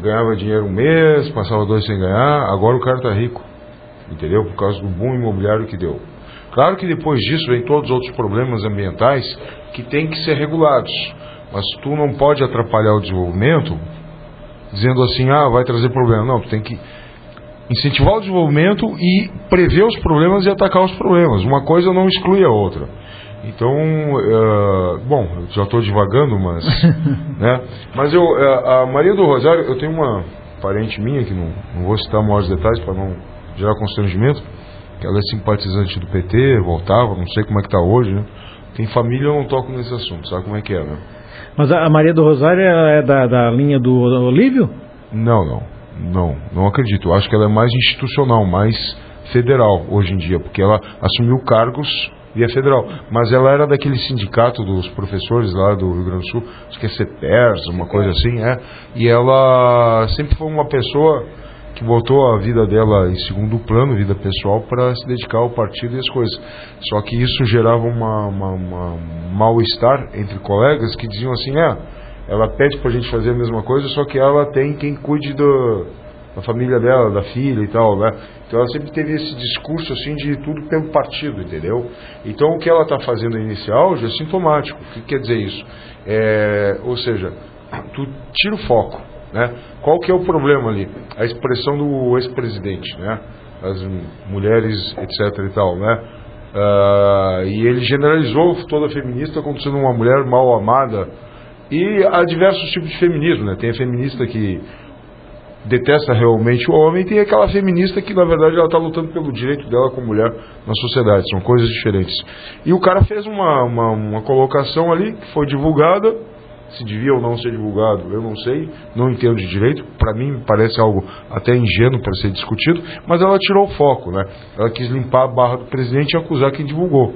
ganhava dinheiro um mês, passava 2 sem ganhar, agora o cara está rico, entendeu? Por causa do boom imobiliário que deu. Claro que depois disso vem todos os outros problemas ambientais que têm que ser regulados, mas tu não pode atrapalhar o desenvolvimento dizendo assim, vai trazer problema. Não, tu tem que incentivar o desenvolvimento e prever os problemas e atacar os problemas. Uma coisa não exclui a outra. Então, bom, eu já estou divagando, mas né? Mas a Maria do Rosário, eu tenho uma parente minha que não vou citar maiores detalhes para não gerar constrangimento, que ela é simpatizante do PT, voltava, não sei como é que está hoje, né? Tem família, eu não toco nesse assunto, sabe como é que é, né? Mas a Maria do Rosário é da linha do Olívio? Não acredito. Eu acho que ela é mais institucional, mais federal hoje em dia, porque ela assumiu cargos via federal. Mas ela era daquele sindicato dos professores lá do Rio Grande do Sul, acho que é CEPERS, uma coisa assim, e ela sempre foi uma pessoa que botou a vida dela em segundo plano, vida pessoal, para se dedicar ao partido e as coisas. Só que isso gerava um mal-estar entre colegas que diziam assim, ela pede pra gente fazer a mesma coisa, só que ela tem quem cuide da família dela, da filha e tal, né? Então ela sempre teve esse discurso assim de tudo pelo partido, entendeu? Então o que ela está fazendo inicial já é sintomático. O que quer dizer isso? Ou seja, tu tira o foco, né? Qual que é o problema ali? A expressão do ex-presidente, né? As mulheres, etc e tal, né? E ele generalizou toda feminista como sendo uma mulher mal amada. E há diversos tipos de feminismo, né? Tem a feminista que detesta realmente o homem, e tem aquela feminista que na verdade ela está lutando pelo direito dela como mulher na sociedade. São coisas diferentes. E o cara fez uma colocação ali que foi divulgada. Se devia ou não ser divulgado, eu não sei, não entendo de direito. Para mim parece algo até ingênuo para ser discutido, mas ela tirou o foco, né? Ela quis limpar a barra do presidente e acusar quem divulgou.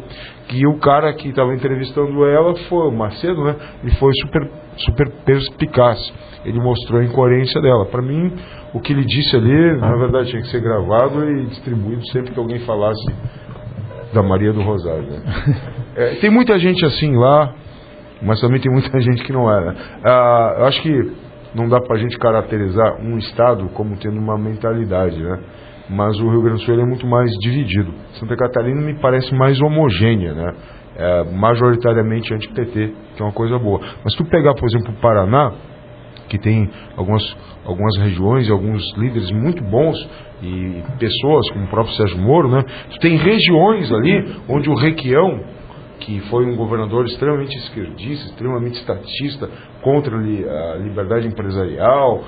E o cara que estava entrevistando ela foi o Macedo, né? Ele foi super perspicaz. Ele mostrou a incoerência dela. Para mim, o que ele disse ali, na verdade, tinha que ser gravado e distribuído sempre que alguém falasse da Maria do Rosário, né? Tem muita gente assim lá, mas também tem muita gente que não é, né? Eu acho que não dá pra gente caracterizar um estado como tendo uma mentalidade, né? Mas o Rio Grande do Sul é muito mais dividido. Santa Catarina me parece mais homogênea, né? Majoritariamente anti-PT, que é uma coisa boa. Mas se tu pegar, por exemplo, o Paraná, que tem algumas regiões e alguns líderes muito bons e pessoas como o próprio Sérgio Moro, né? Tu tem regiões ali onde o Requião, que foi um governador extremamente esquerdista, extremamente estatista, contra a liberdade empresarial,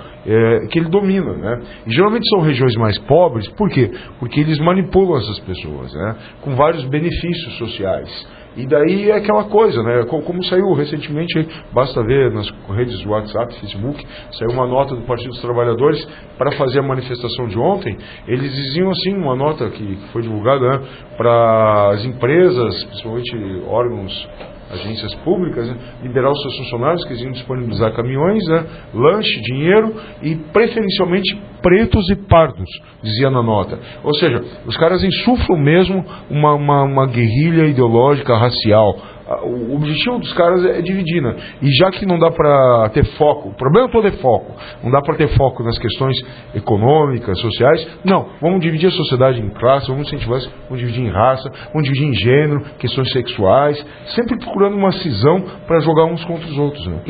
que ele domina, né? E geralmente são regiões mais pobres, por quê? Porque eles manipulam essas pessoas, né? Com vários benefícios sociais. E daí é aquela coisa, né? Como saiu recentemente, basta ver nas redes do WhatsApp, Facebook, saiu uma nota do Partido dos Trabalhadores para fazer a manifestação de ontem. Eles diziam assim, uma nota que foi divulgada, né, para as empresas, principalmente órgãos, agências públicas, né, liberar os seus funcionários, que eles iam disponibilizar caminhões, né, lanche, dinheiro e preferencialmente pretos e pardos, dizia na nota. Ou seja, os caras insuflam mesmo uma guerrilha ideológica racial. O objetivo dos caras é dividir, né? E já que não dá para ter foco, o problema todo é foco, não dá para ter foco nas questões econômicas, sociais, não, vamos dividir a sociedade em classes, vamos incentivar isso, vamos dividir em raça, vamos dividir em gênero, questões sexuais, sempre procurando uma cisão para jogar uns contra os outros, né?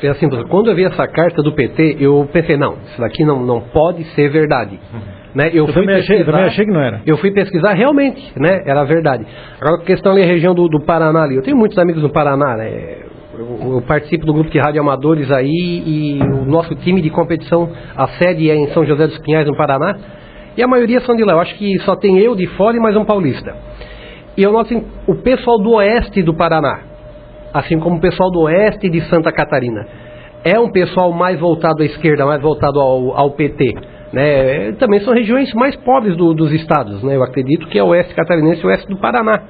É assim, quando eu vi essa carta do PT, eu pensei, não, isso daqui não pode ser verdade. Né? Eu também achei que não era. Eu fui pesquisar, realmente, né? Era verdade. Agora a questão ali, a região do Paraná ali. Eu tenho muitos amigos no Paraná, né? Eu participo do grupo de radioamadores aí, e o nosso time de competição, a sede é em São José dos Pinhais, no Paraná, e a maioria são de lá. Eu acho que só tem eu de fora e mais um paulista. E eu noto assim, o pessoal do oeste do Paraná, assim como o pessoal do oeste de Santa Catarina, é um pessoal mais voltado à esquerda, mais voltado ao PT. Né? Também são regiões mais pobres dos estados, né? Eu acredito que é o oeste catarinense e o oeste do Paraná,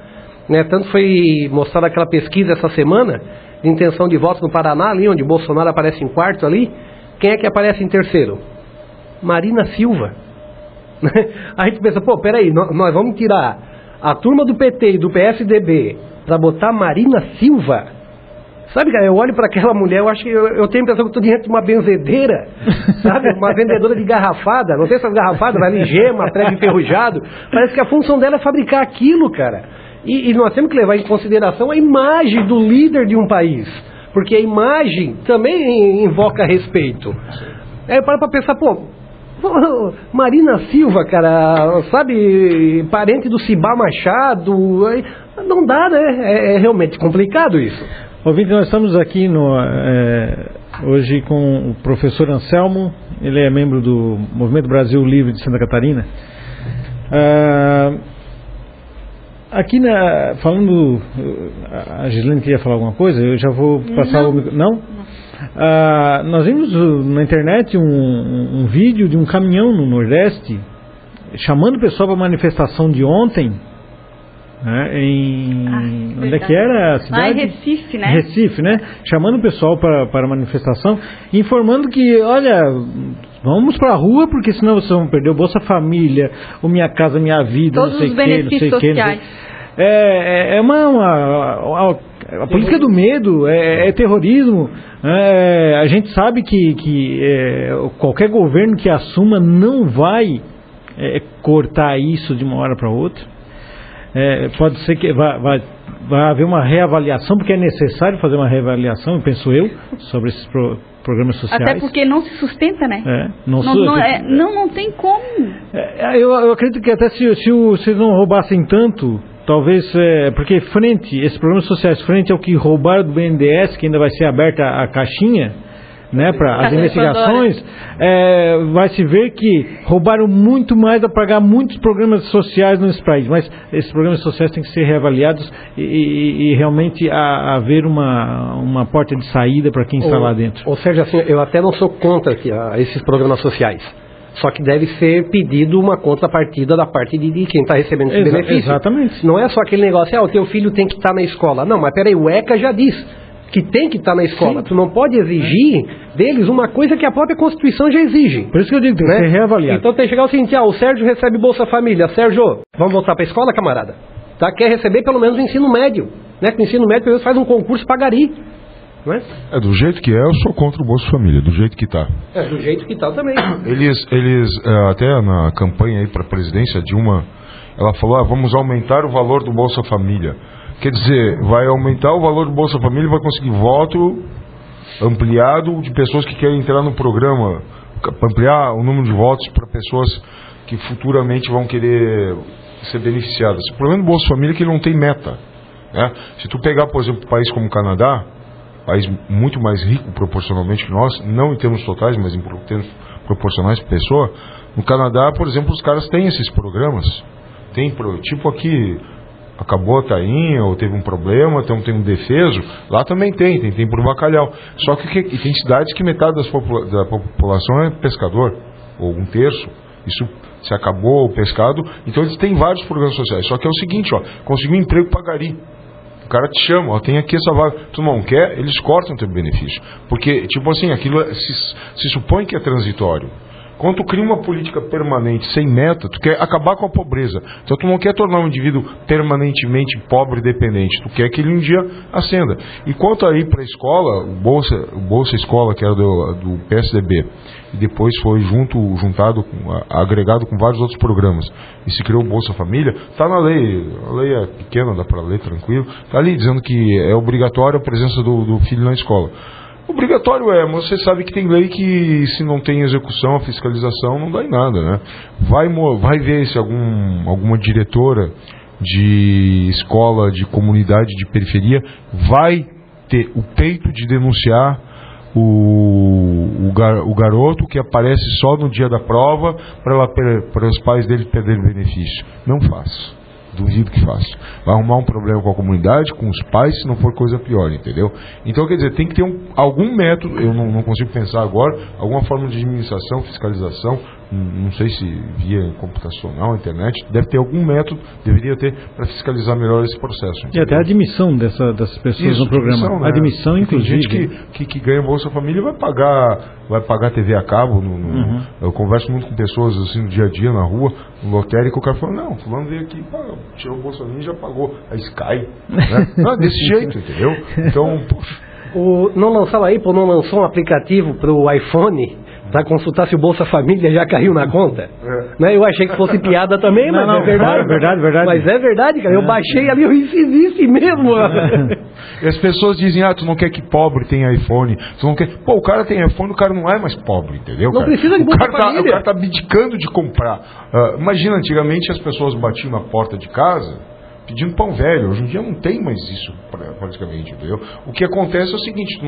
né? Tanto foi mostrada aquela pesquisa essa semana de intenção de voto no Paraná, ali onde Bolsonaro aparece em quarto ali. Quem é que aparece em terceiro? Marina Silva. A gente pensa, pô, peraí, nós vamos tirar a turma do PT e do PSDB para botar Marina Silva? Sabe, cara, eu olho para aquela mulher, eu acho que eu tenho a impressão que eu estou diante de uma benzedeira, sabe? Uma vendedora de garrafada, não tem essas garrafadas, vai ali gema, prego enferrujado. Parece que a função dela é fabricar aquilo, cara. E nós temos que levar em consideração a imagem do líder de um país, porque a imagem também invoca respeito. Aí eu paro para pensar, pô, Marina Silva, cara, sabe, parente do Cibá Machado, não dá, né? É realmente complicado isso. Ouvinte, nós estamos aqui hoje com o professor Anselmo, ele é membro do Movimento Brasil Livre de Santa Catarina. Aqui falando, a Gislene queria falar alguma coisa, eu já vou passar o microfone. Não? Nós vimos na internet um vídeo de um caminhão no Nordeste chamando o pessoal para a manifestação de ontem, né, onde é que era a cidade? Em Recife, né? Recife, né? Chamando o pessoal para a manifestação, informando que, olha, vamos para a rua porque senão vocês vão perder o Bolsa Família, o Minha Casa Minha Vida, todos não sei os o que, benefícios sociais. A política do medo é terrorismo. A gente sabe que qualquer governo que assuma não vai cortar isso de uma hora para outra. Pode ser que vai haver uma reavaliação, porque é necessário fazer uma reavaliação, penso eu, sobre esses programas sociais. Até porque não se sustenta, né? Não tem como. Eu acredito que até se não roubassem tanto, talvez, porque esses programas sociais, frente ao que roubaram do BNDES, que ainda vai ser aberta a caixinha, né, para as investigações, vai se ver que roubaram muito mais a pagar muitos programas sociais nesse país, mas esses programas sociais têm que ser reavaliados e realmente haver uma porta de saída para quem está lá dentro. Ou seja, assim, eu até não sou contra esses programas sociais, só que deve ser pedido uma contrapartida da parte de quem está recebendo esse benefício. Exatamente. Não é só aquele negócio, o teu filho tem que estar na escola. Não, mas peraí, o ECA já diz que tem que estar na escola. Sim. Tu não pode exigir deles uma coisa que a própria Constituição já exige. Por isso que eu digo, tem que ser reavaliado. Então tem que chegar o seguinte, o Sérgio recebe Bolsa Família. Sérgio, vamos voltar para a escola, camarada? Tá? Quer receber pelo menos o ensino médio. Né? Que o ensino médio, pelo menos, faz um concurso para gari. Não é? Do jeito que eu sou contra o Bolsa Família, do jeito que está. Do jeito que está também. Eles até na campanha aí para a presidência, Dilma, ela falou, vamos aumentar o valor do Bolsa Família. Quer dizer, vai aumentar o valor do Bolsa Família e vai conseguir voto ampliado de pessoas que querem entrar no programa, ampliar o número de votos para pessoas que futuramente vão querer ser beneficiadas. O problema do Bolsa Família é que ele não tem meta, né? Se tu pegar, por exemplo, um país como o Canadá, país muito mais rico proporcionalmente que nós, não em termos totais, mas em termos proporcionais por pessoa, no Canadá, por exemplo, os caras têm esses programas. Tem, tipo aqui, acabou a tainha, ou teve um problema, então tem um defeso, lá também tem por bacalhau. Só que tem cidades que metade da população é pescador, ou um terço. Isso se acabou o pescado, então eles têm vários programas sociais. Só que é o seguinte, conseguir um emprego para gari. O cara te chama, tem aqui essa vaga, tu não quer, eles cortam o teu benefício. Porque, tipo assim, aquilo se supõe que é transitório. Quando tu cria uma política permanente, sem meta, tu quer acabar com a pobreza. Então tu não quer tornar um indivíduo permanentemente pobre e dependente. Tu quer que ele um dia ascenda. E quanto aí para a escola, o Bolsa Escola, que era do PSDB, e depois foi agregado com vários outros programas, e se criou o Bolsa Família, está na lei. A lei é pequena, dá para ler tranquilo. Está ali dizendo que é obrigatória a presença do filho na escola. Obrigatório mas você sabe que tem lei que se não tem execução, a fiscalização não dá em nada, né? Vai ver se alguma diretora de escola, de comunidade, de periferia vai ter o peito de denunciar o garoto que aparece só no dia da prova para os pais dele perderem benefício. Não faz. Duvido que faça. Vai arrumar um problema com a comunidade, com os pais, se não for coisa pior, entendeu? Então, quer dizer, tem que ter algum método, eu não consigo pensar agora, alguma forma de administração, fiscalização, não sei se via computacional, internet, deve ter algum método, deveria ter, para fiscalizar melhor esse processo. Entendeu? E até a admissão dessas pessoas no programa. Né? Admissão, inclusive. Tem gente que ganha Bolsa Família vai pagar TV a cabo. Eu converso muito com pessoas assim no dia a dia, na rua, no lotérico, o cara fala, não, fulano veio aqui, tirou o Bolsa Família e já pagou. A Sky. Né? Não, desse jeito, entendeu? Então, poxa. A Apple não lançou um aplicativo para o iPhone para consultar se o Bolsa Família já caiu na conta? Né? Eu achei que fosse piada também, mas é verdade. Verdade. Mas é verdade, cara. Eu baixei ali, isso existe mesmo. E as pessoas dizem, tu não quer que pobre tenha iPhone, tu não quer... Pô, o cara tem iPhone, o cara não é mais pobre, entendeu? Não precisa de Bolsa Família. O cara tá abdicando de comprar. Imagina, antigamente as pessoas batiam na porta de casa pedindo pão velho. Hoje em dia não tem mais isso praticamente, entendeu? O que acontece é o seguinte,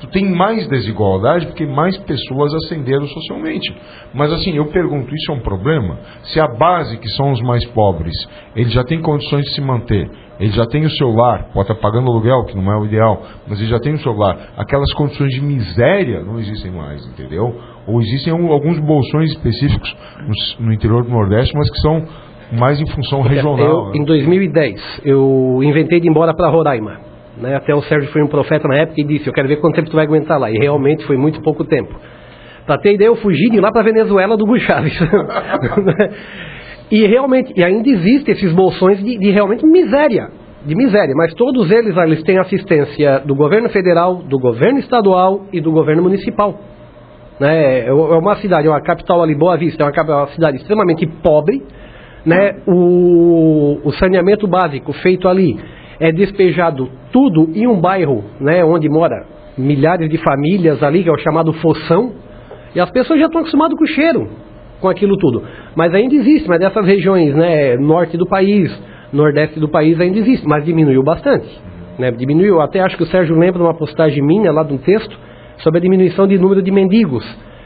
tu tem mais desigualdade porque mais pessoas ascenderam socialmente. Mas assim, eu pergunto, isso é um problema? Se a base, que são os mais pobres, ele já tem condições de se manter, ele já tem o seu lar, pode estar pagando aluguel, que não é o ideal, mas ele já tem o seu lar, aquelas condições de miséria não existem mais, entendeu? Ou existem alguns bolsões específicos no interior do Nordeste, mas que são mais em função regional. Em 2010, eu inventei de ir embora para Roraima. Né? Até o Sérgio foi um profeta na época e disse, eu quero ver quanto tempo tu vai aguentar lá. E realmente foi muito pouco tempo. Para ter ideia, eu fugi de lá para Venezuela do Hugo Chávez. E realmente, e ainda existem esses bolsões de realmente miséria. De miséria, mas todos eles têm assistência do governo federal, do governo estadual e do governo municipal. Né? É uma cidade, uma capital ali, Boa Vista, é uma cidade extremamente pobre. Né, o saneamento básico feito ali é despejado tudo em um bairro, né, onde mora milhares de famílias ali, que é o chamado Foção, e as pessoas já estão acostumadas com o cheiro, com aquilo tudo. Mas ainda existe, mas dessas regiões, né, norte do país, nordeste do país ainda existe, mas diminuiu bastante. Né, diminuiu, até acho que o Sérgio lembra de uma postagem minha lá de um texto sobre a diminuição de número de mendigos,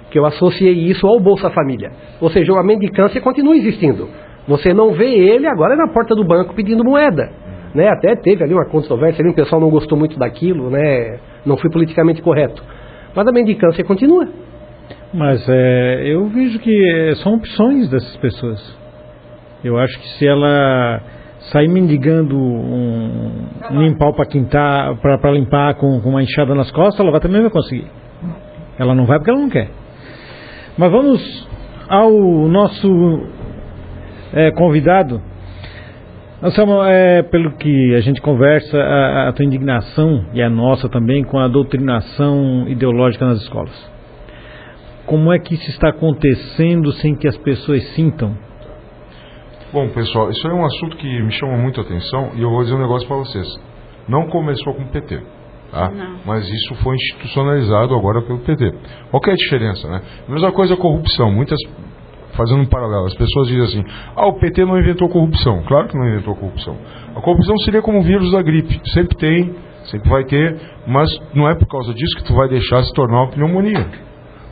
que eu associei isso ao Bolsa Família. Ou seja, a mendicância continua existindo. Você não vê ele agora na porta do banco pedindo moeda. Né? Até teve ali uma controvérsia, ali, o pessoal não gostou muito daquilo, né? Não foi politicamente correto. Mas a mendicância continua. Mas eu vejo que são opções dessas pessoas. Eu acho que se ela sair mendigando um pau para limpar com uma enxada nas costas, ela também vai conseguir. Ela não vai porque ela não quer. Mas vamos ao nosso convidado. Anselmo, pelo que a gente conversa, a tua indignação, e a nossa também, com a doutrinação ideológica nas escolas. Como é que isso está acontecendo sem que as pessoas sintam? Bom, pessoal, isso é um assunto que me chama muito a atenção e eu vou dizer um negócio para vocês. Não começou com o PT, tá? Mas isso foi institucionalizado agora pelo PT. Qual que é a diferença, né? A mesma coisa a corrupção. Fazendo um paralelo, as pessoas dizem assim, o PT não inventou corrupção. Claro que não inventou corrupção. A corrupção seria como o vírus da gripe. Sempre tem, sempre vai ter, mas não é por causa disso que tu vai deixar se tornar uma pneumonia.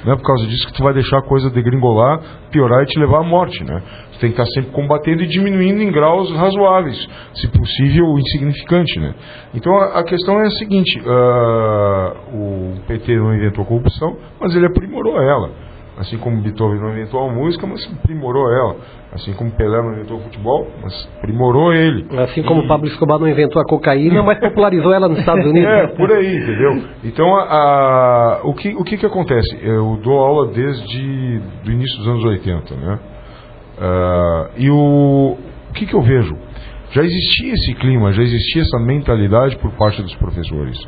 Não é por causa disso que tu vai deixar a coisa degringolar, piorar e te levar à morte, né? Tu tem que estar sempre combatendo e diminuindo em graus razoáveis, se possível insignificante, né? Então a questão é a seguinte, o PT não inventou corrupção, mas ele aprimorou ela. Assim como Beethoven não inventou a música, mas aprimorou ela. Assim como Pelé não inventou o futebol, mas aprimorou ele. Assim como Pablo Escobar não inventou a cocaína, mas popularizou ela nos Estados Unidos. Por aí, entendeu? Então, o que acontece? Eu dou aula desde o início dos anos 80, né? E o que eu vejo? Já existia esse clima, já existia essa mentalidade por parte dos professores.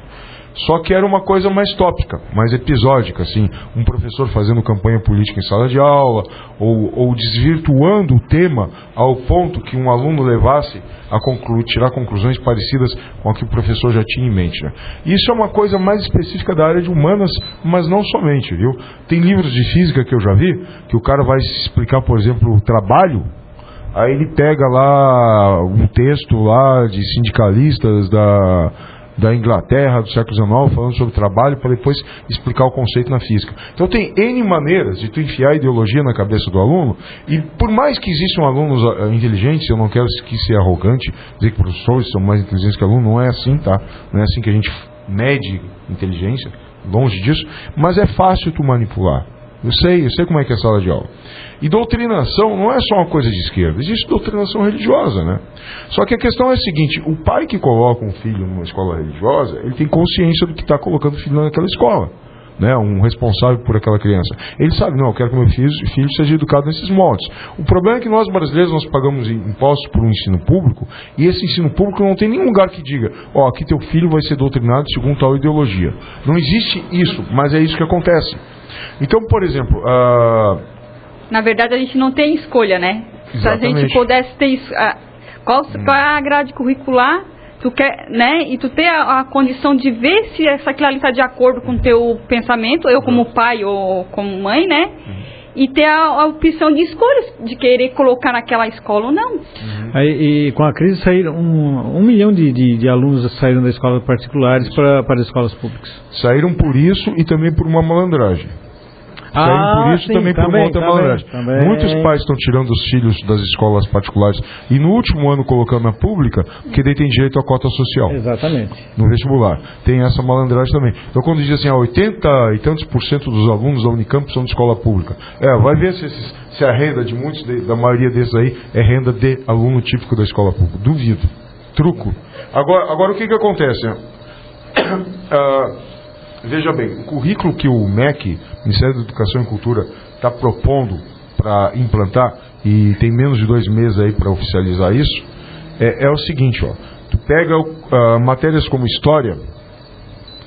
Só que era uma coisa mais tópica, mais episódica, assim, um professor fazendo campanha política em sala de aula, ou desvirtuando o tema ao ponto que um aluno levasse a tirar conclusões parecidas com a que o professor já tinha em mente, né? Isso é uma coisa mais específica da área de humanas, mas não somente, viu? Tem livros de física que eu já vi, que o cara vai explicar, por exemplo, o trabalho. Aí ele pega lá um texto lá de sindicalistas da Inglaterra, do século XIX, falando sobre trabalho, para depois explicar o conceito na física. Então tem N maneiras de tu enfiar a ideologia na cabeça do aluno, e por mais que existam alunos inteligentes, eu não quero ser arrogante, dizer que professores são mais inteligentes que alunos, não é assim, tá? Não é assim que a gente mede inteligência, longe disso, mas é fácil tu manipular. Eu sei como é que é a sala de aula. E doutrinação não é só uma coisa de esquerda, existe doutrinação religiosa, né? Só que a questão é a seguinte, o pai que coloca um filho numa escola religiosa, ele tem consciência do que está colocando o filho naquela escola, né? Um responsável por aquela criança. Ele sabe, não, eu quero que meu filho seja educado nesses moldes. O problema é que nós brasileiros, nós pagamos impostos por um ensino público, e esse ensino público não tem nenhum lugar que diga, ó, aqui teu filho vai ser doutrinado segundo tal ideologia. Não existe isso, mas é isso que acontece. Então, por exemplo... Na verdade, a gente não tem escolha, né? Exatamente. Se a gente pudesse ter... Qual é a grade curricular, tu quer, né? E tu ter a condição de ver se aquilo ali está de acordo com o teu pensamento, eu como pai ou como mãe, né? E ter a opção de escolha, de querer colocar naquela escola ou não. Aí, e com a crise saíram 1 milhão de alunos saíram das escolas particulares para as escolas públicas. Saíram por isso e também por uma malandragem. Saíram por isso, sim, também por uma outra malandragem. Muitos pais estão tirando os filhos das escolas particulares e no último ano colocando na pública, porque daí tem direito à cota social. Exatamente. No vestibular. Tem essa malandragem também. Então quando diz assim, 80 e tantos por cento dos alunos da Unicamp são de escola pública. Vai ver se a renda de muitos, da maioria desses aí, é renda de aluno típico da escola pública. Duvido. Truco. Agora o que acontece? Veja bem, o currículo que o MEC, Ministério da Educação e Cultura, está propondo para implantar, e tem menos de 2 meses aí para oficializar isso, é o seguinte, ó, tu pega matérias como História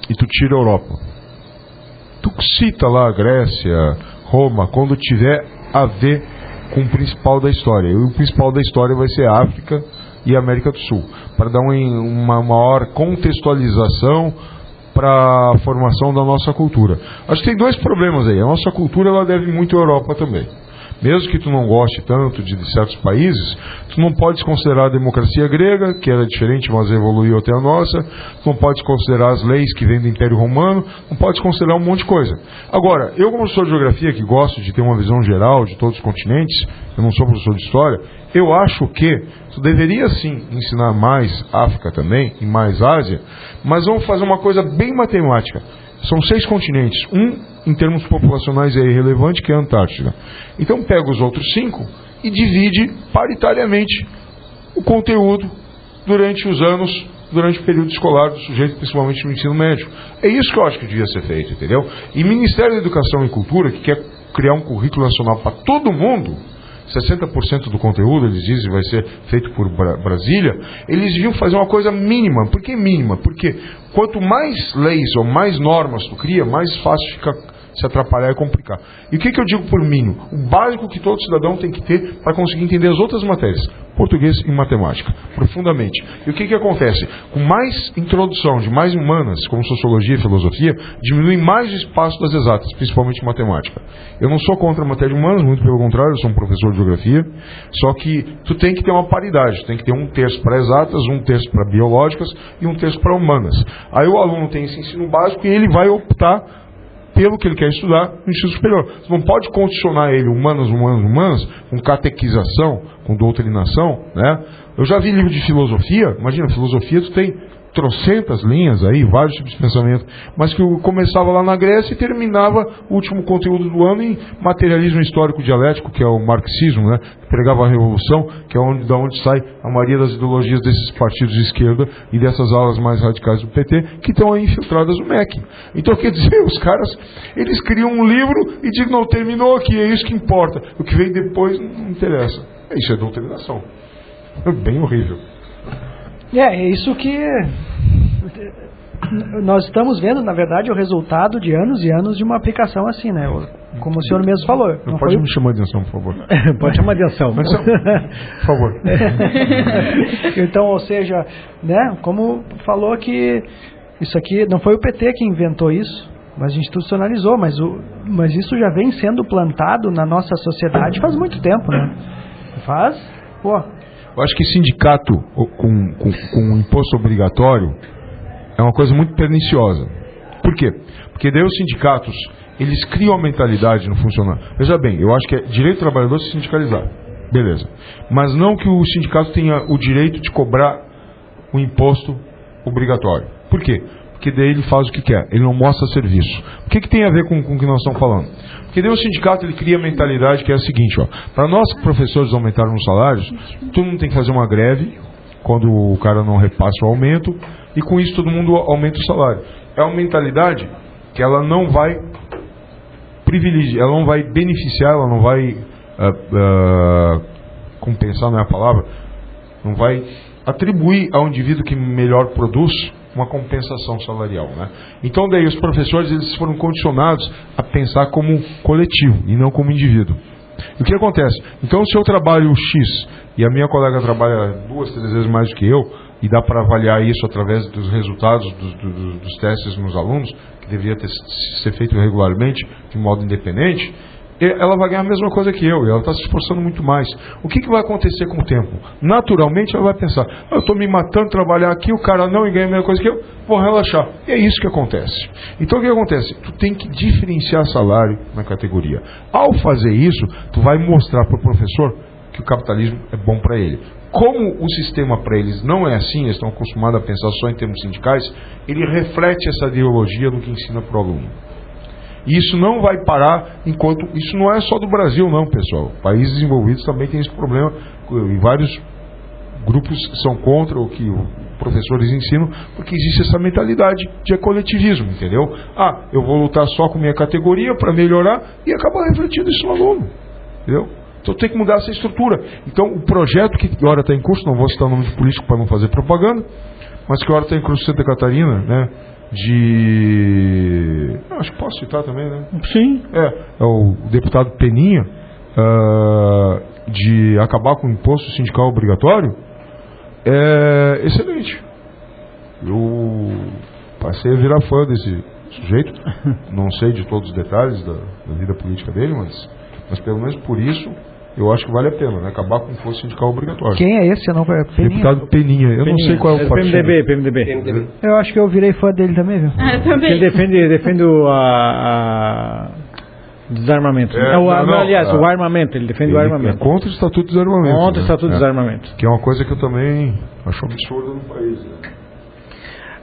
e tu tira a Europa. Tu cita lá a Grécia, Roma, quando tiver a ver com o principal da história. E o principal da história vai ser a África e a América do Sul, para dar uma maior contextualização para a formação da nossa cultura. Acho que tem 2 problemas aí. A nossa cultura, ela deve muito à Europa também. Mesmo que tu não goste tanto de certos países, tu não pode considerar a democracia grega, que era diferente, mas evoluiu até a nossa. Tu não pode considerar as leis que vêm do Império Romano. Não pode considerar um monte de coisa. Agora, eu como professor de geografia, que gosto de ter uma visão geral de todos os continentes, eu não sou professor de história, eu acho que tu deveria sim ensinar mais África também, e mais Ásia, mas vamos fazer uma coisa bem matemática. São 6 continentes. Em termos populacionais é irrelevante, que é a Antártida. Então pega os outros 5 e divide paritariamente o conteúdo durante os anos, durante o período escolar do sujeito, principalmente no ensino médio. É isso que eu acho que devia ser feito, entendeu? E Ministério da Educação e Cultura, que quer criar um currículo nacional para todo mundo, 60% do conteúdo, eles dizem, vai ser feito por Brasília, eles deviam fazer uma coisa mínima. Por que mínima? Porque quanto mais leis ou mais normas tu cria, mais fácil fica se atrapalhar e complicar. E o que eu digo por mínimo? O básico que todo cidadão tem que ter para conseguir entender as outras matérias, português e matemática, profundamente. E o que acontece? Com mais introdução de mais humanas, como sociologia e filosofia, diminui mais o espaço das exatas, principalmente matemática. Eu não sou contra a matéria de humanas, muito pelo contrário, eu sou um professor de geografia, só que tu tem que ter uma paridade, tu tem que ter 1/3 para exatas, 1/3 para biológicas e 1/3 para humanas. Aí o aluno tem esse ensino básico e ele vai optar pelo que ele quer estudar no ensino superior. Você não pode condicionar ele humanas, com catequização, com doutrinação, né? Eu já vi livro de filosofia, imagina, filosofia tu tem trocentas linhas aí, vários tipos de pensamento, mas que começava lá na Grécia e terminava o último conteúdo do ano em materialismo histórico dialético, que é o marxismo, né? Que pregava a revolução, que é da onde sai a maioria das ideologias desses partidos de esquerda e dessas alas mais radicais do PT, que estão aí infiltradas no MEC. Então, quer dizer, os caras, eles criam um livro e dizem, não, terminou aqui, é isso que importa. O que vem depois não interessa. Isso é doutrinação. É bem horrível. É isso que nós estamos vendo, na verdade, o resultado de anos e anos de uma aplicação assim, né? Como o senhor mesmo falou. Não pode me chamar de atenção, por favor. Pode chamar de atenção. Por favor. Então, ou seja, né? Como falou que isso aqui não foi o PT que inventou isso, mas institucionalizou, mas isso já vem sendo plantado na nossa sociedade faz muito tempo, né? Eu acho que sindicato com imposto obrigatório é uma coisa muito perniciosa. Por quê? Porque daí os sindicatos, eles criam a mentalidade no funcionário. Veja bem, eu acho que é direito do trabalhador se sindicalizar. Beleza. Mas não que o sindicato tenha o direito de cobrar o imposto obrigatório. Por quê? porque daí ele faz o que quer, ele não mostra serviço. O que tem a ver com o que nós estamos falando? Porque daí o sindicato ele cria a mentalidade que é a seguinte, para nós professores aumentarmos os salários, todo mundo tem que fazer uma greve quando o cara não repassa o aumento, e com isso todo mundo aumenta o salário. É uma mentalidade que ela não vai privilegiar, ela não vai beneficiar, ela não vai compensar, não é a palavra, não vai atribuir ao indivíduo que melhor produz uma compensação salarial, né? Então daí os professores eles foram condicionados a pensar como coletivo e não como indivíduo. E o que acontece? Então se eu trabalho X e a minha colega trabalha 2, 3 vezes mais do que eu, e dá para avaliar isso através dos resultados dos testes nos alunos, que deveria ser feito regularmente, de modo independente, ela vai ganhar a mesma coisa que eu, e ela está se esforçando muito mais. O que vai acontecer com o tempo? Naturalmente ela vai pensar, eu estou me matando trabalhar aqui, o cara não ganha a mesma coisa que eu, vou relaxar. E é isso que acontece. Então o que acontece? Tu tem que diferenciar salário na categoria. Ao fazer isso, tu vai mostrar para o professor que o capitalismo é bom para ele. Como o sistema para eles não é assim, eles estão acostumados a pensar só em termos sindicais, ele reflete essa ideologia no que ensina para o aluno. E isso não vai parar enquanto... Isso não é só do Brasil não, pessoal. Países desenvolvidos também têm esse problema. E vários grupos são contra o que os professores ensinam, porque existe essa mentalidade de coletivismo, entendeu? Eu vou lutar só com minha categoria para melhorar e acaba refletindo isso no aluno, entendeu? Então tem que mudar essa estrutura. Então o projeto que agora está em curso, não vou citar o nome de político para não fazer propaganda, mas que agora está em curso em Santa Catarina, né? Acho que posso citar também, né? Sim. É o deputado Peninha, de acabar com o imposto sindical obrigatório, é excelente. Eu passei a virar fã desse sujeito, não sei de todos os detalhes da vida política dele, mas pelo menos por isso eu acho que vale a pena, né? Acabar com o imposto sindical obrigatório. Quem é esse? Não, Peninha? Deputado Peninha. Eu não sei qual é o partido. PMDB. Eu acho que eu virei fã dele também, viu? Também. Ele defende o desarmamento. O armamento. Ele defende o armamento. É contra o Estatuto de Desarmamento. Contra o Estatuto de Desarmamento. Que é uma coisa que eu também acho absurda no país,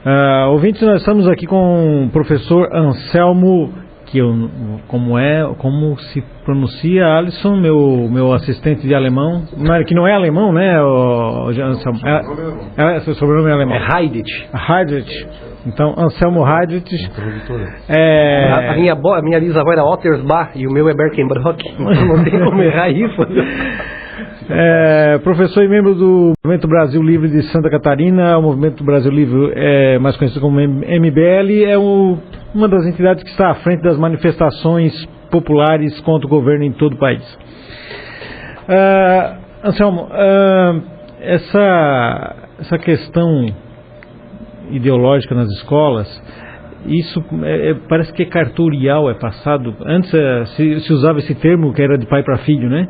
né? Ouvintes, nós estamos aqui com o professor Anselmo, como se pronuncia, Alisson, meu assistente de alemão, que não é alemão, né, Anselmo? Seu sobrenome é alemão. É Heidrich. Então, Anselmo Heidrich. A minha bisavó era Ottersbach e o meu é Berkenbrock. Não tem como errar isso. Professor e membro do Movimento Brasil Livre de Santa Catarina. O Movimento Brasil Livre é mais conhecido como MBL, é uma das entidades que está à frente das manifestações populares contra o governo em todo o país. Anselmo, essa questão ideológica nas escolas, isso parece que é cartorial, é passado. Antes se usava esse termo que era de pai para filho, né?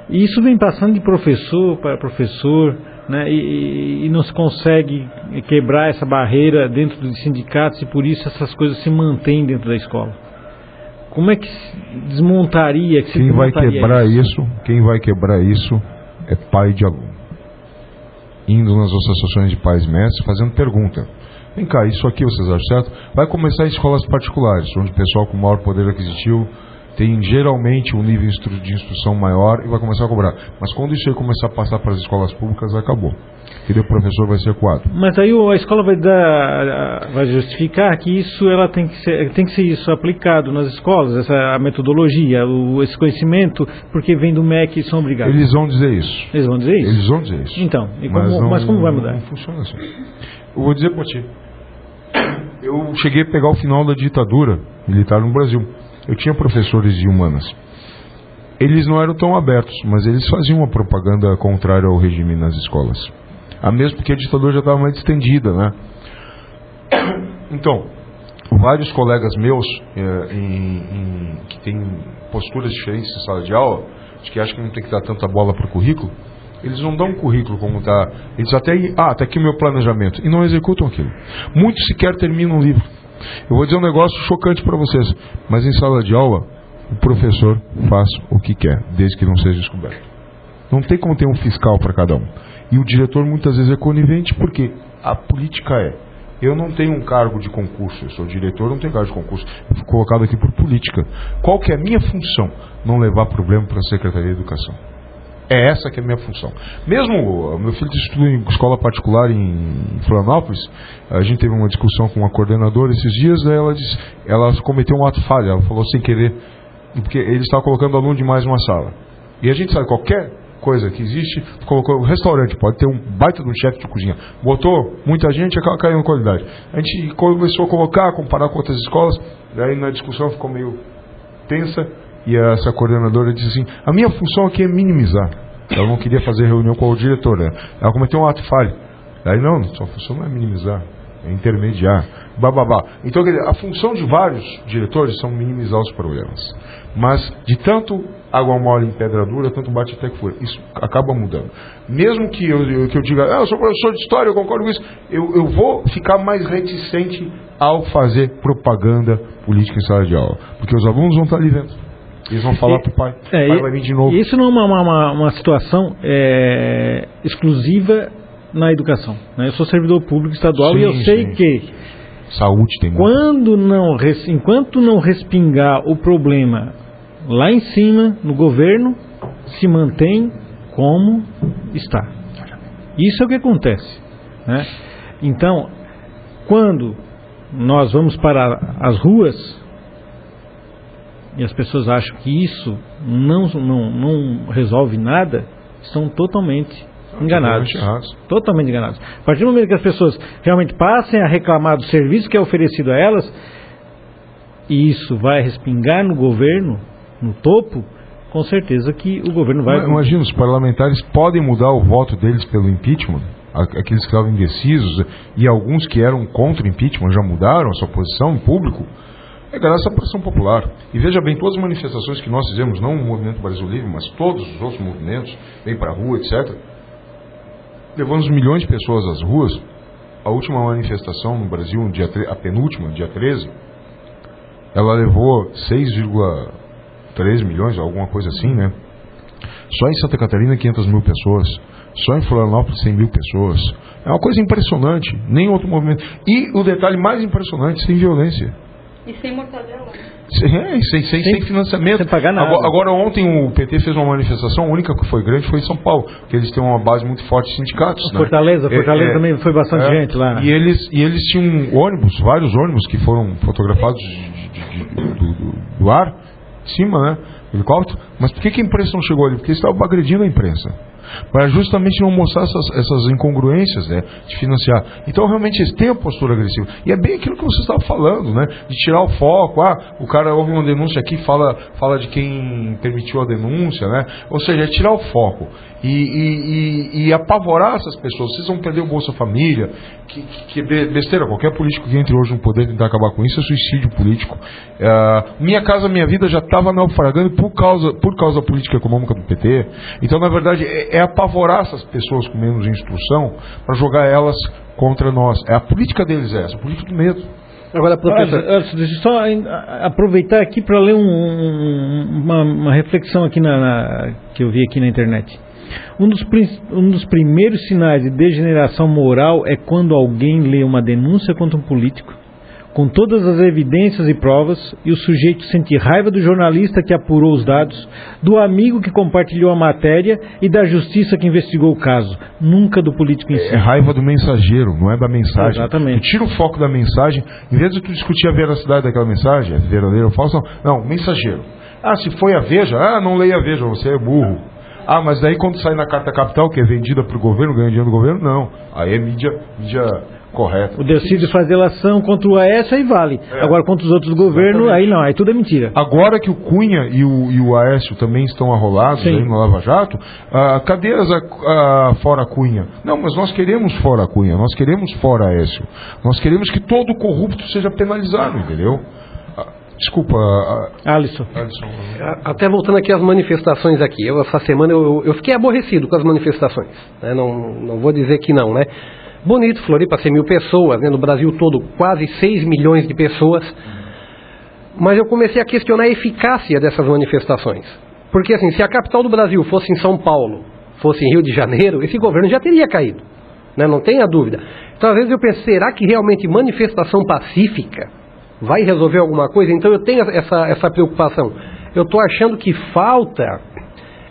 E isso vem passando de professor para professor, né? E não se consegue quebrar essa barreira dentro dos sindicatos, e por isso essas coisas se mantêm dentro da escola. Como é que desmontaria? Quem vai quebrar isso é pai de aluno, indo nas associações de pais e mestres, fazendo pergunta. Vem cá, isso aqui vocês acham certo? Vai começar em escolas particulares, onde o pessoal com maior poder aquisitivo tem geralmente um nível de instrução maior e vai começar a cobrar. Mas quando isso aí começar a passar para as escolas públicas, acabou. E o professor vai ser coado. Mas aí a escola vai justificar que isso tem que ser isso aplicado nas escolas, a metodologia, esse conhecimento, porque vem do MEC e são obrigados. Eles vão dizer isso. Eles vão dizer isso? Eles vão dizer isso. Então, mas como vai mudar? Não funciona assim. Eu vou dizer para ti. Eu cheguei a pegar o final da ditadura militar no Brasil. Eu tinha professores de humanas. Eles não eram tão abertos, mas eles faziam uma propaganda contrária ao regime nas escolas. Mesmo porque a ditadura já estava mais estendida, né? Então, vários colegas meus que têm posturas diferentes em sala de aula, que acham que não tem que dar tanta bola para o currículo, eles não dão um currículo como está. Eles até está aqui o meu planejamento, e não executam aquilo. Muitos sequer terminam um livro. Eu vou dizer um negócio chocante para vocês, mas em sala de aula o professor faz o que quer, desde que não seja descoberto. Não tem como ter um fiscal para cada um. E o diretor muitas vezes é conivente, porque a política Eu não tenho um cargo de concurso, eu sou diretor, não tenho cargo de concurso. Eu fui colocado aqui por política. Qual que é a minha função? Não levar problema para a Secretaria de Educação. É essa que é a minha função. Mesmo meu filho estuda em escola particular em Florianópolis, a gente teve uma discussão com uma coordenadora esses dias, ela cometeu um ato falha, ela falou sem querer, porque ele estava colocando aluno demais numa sala. E a gente sabe, qualquer coisa que existe, colocou um restaurante, pode ter um baita de um chefe de cozinha, botou muita gente, acaba caindo na qualidade. A gente começou a colocar, comparar com outras escolas, daí na discussão ficou meio tensa, e essa coordenadora disse assim, a minha função aqui é minimizar. Ela não queria fazer reunião com o diretor, né? Ela cometeu um ato falho. Daí não, sua função não é minimizar, é intermediar, bababá. Então a função de vários diretores são minimizar os problemas. Mas de tanto água mole em pedra dura, tanto bate até que for. Isso acaba mudando. Mesmo que eu diga, eu sou professor de história, eu concordo com isso, eu vou ficar mais reticente ao fazer propaganda política em sala de aula. Porque os alunos vão estar ali dentro. Eles vão falar para o pai. O pai vai vir de novo. Isso não é uma situação exclusiva na educação. Né? Eu sou servidor público estadual e eu sei que saúde tem enquanto não respingar o problema lá em cima, no governo, se mantém como está. Isso é o que acontece. Né? Então, quando nós vamos para as ruas e as pessoas acham que isso não resolve nada, estão totalmente enganados. Totalmente enganados. A partir do momento que as pessoas realmente passem a reclamar do serviço que é oferecido a elas, e isso vai respingar no governo, no topo, com certeza que o governo vai... Imagina, os parlamentares podem mudar o voto deles pelo impeachment, aqueles que estavam indecisos, e alguns que eram contra o impeachment já mudaram a sua posição em público. É graças à pressão popular. E veja bem, todas as manifestações que nós fizemos, não o Movimento Brasil Livre, mas todos os outros movimentos, vem para a rua, etc., levamos milhões de pessoas às ruas. A última manifestação no Brasil, a penúltima, dia 13, ela levou 6,3 milhões, alguma coisa assim, né? Só em Santa Catarina, 500 mil pessoas. Só em Florianópolis, 100 mil pessoas. É uma coisa impressionante. Nem outro movimento. E o detalhe mais impressionante, sem violência. E sem mortadela. Sem financiamento. Sem pagar nada. Agora ontem o PT fez uma manifestação, a única que foi grande foi em São Paulo, porque eles têm uma base muito forte de sindicatos. Fortaleza também foi bastante gente lá. E eles tinham ônibus, vários ônibus que foram fotografados do ar, de cima, né? Helicóptero. Mas por que a imprensa não chegou ali? Porque eles estavam agredindo a imprensa. Para justamente não mostrar essas incongruências, né, de financiar. Então realmente eles têm a postura agressiva. E é bem aquilo que você estava falando, né, de tirar o foco. O cara ouve uma denúncia aqui, fala de quem permitiu a denúncia, né? Ou seja, é tirar o foco e apavorar essas pessoas. Vocês vão perder o Bolsa Família, que é besteira. Qualquer político que entre hoje no poder tentar acabar com isso é suicídio político. Minha Casa Minha Vida já estava naufragando por causa da política econômica do PT. Então, na verdade, é apavorar essas pessoas com menos instrução para jogar elas contra nós. A política deles é essa, a política do medo. Agora, professor, deixa eu só aproveitar aqui para ler uma reflexão aqui que eu vi aqui na internet. Um dos primeiros sinais de degeneração moral é quando alguém lê uma denúncia contra um político, com todas as evidências e provas, e o sujeito sente raiva do jornalista que apurou os dados, do amigo que compartilhou a matéria e da justiça que investigou o caso, nunca do político em si. É raiva do mensageiro, não é da mensagem. Exatamente. Tu tira o foco da mensagem, em vez de tu discutir a veracidade daquela mensagem, é verdadeira ou falsa, não, mensageiro. Se foi a Veja, não leia a Veja, você é burro. Mas daí quando sai na Carta Capital, que é vendida para o governo, ganha dinheiro do governo, não. Aí é mídia correta. O decide fazer relação contra o Aécio, aí vale. Agora contra os outros governos, aí não, aí tudo é mentira. Agora que o Cunha e o Aécio também estão arrolados aí no Lava Jato, cadê fora Cunha? Não, mas nós queremos fora Cunha, nós queremos fora Aécio. Nós queremos que todo corrupto seja penalizado, entendeu? Desculpa, Alisson. Até voltando aqui às manifestações aqui, essa semana eu fiquei aborrecido com as manifestações, né? Não vou dizer que não, né? Bonito, Floripa, 100 mil pessoas, né? No Brasil todo quase 6 milhões de pessoas, mas eu comecei a questionar a eficácia dessas manifestações, porque assim, se a capital do Brasil fosse em São Paulo, fosse em Rio de Janeiro, esse governo já teria caído. né? Não tenha dúvida. Então, às vezes eu penso, será que realmente manifestação pacífica vai resolver alguma coisa? Então eu tenho essa preocupação. Eu estou achando que falta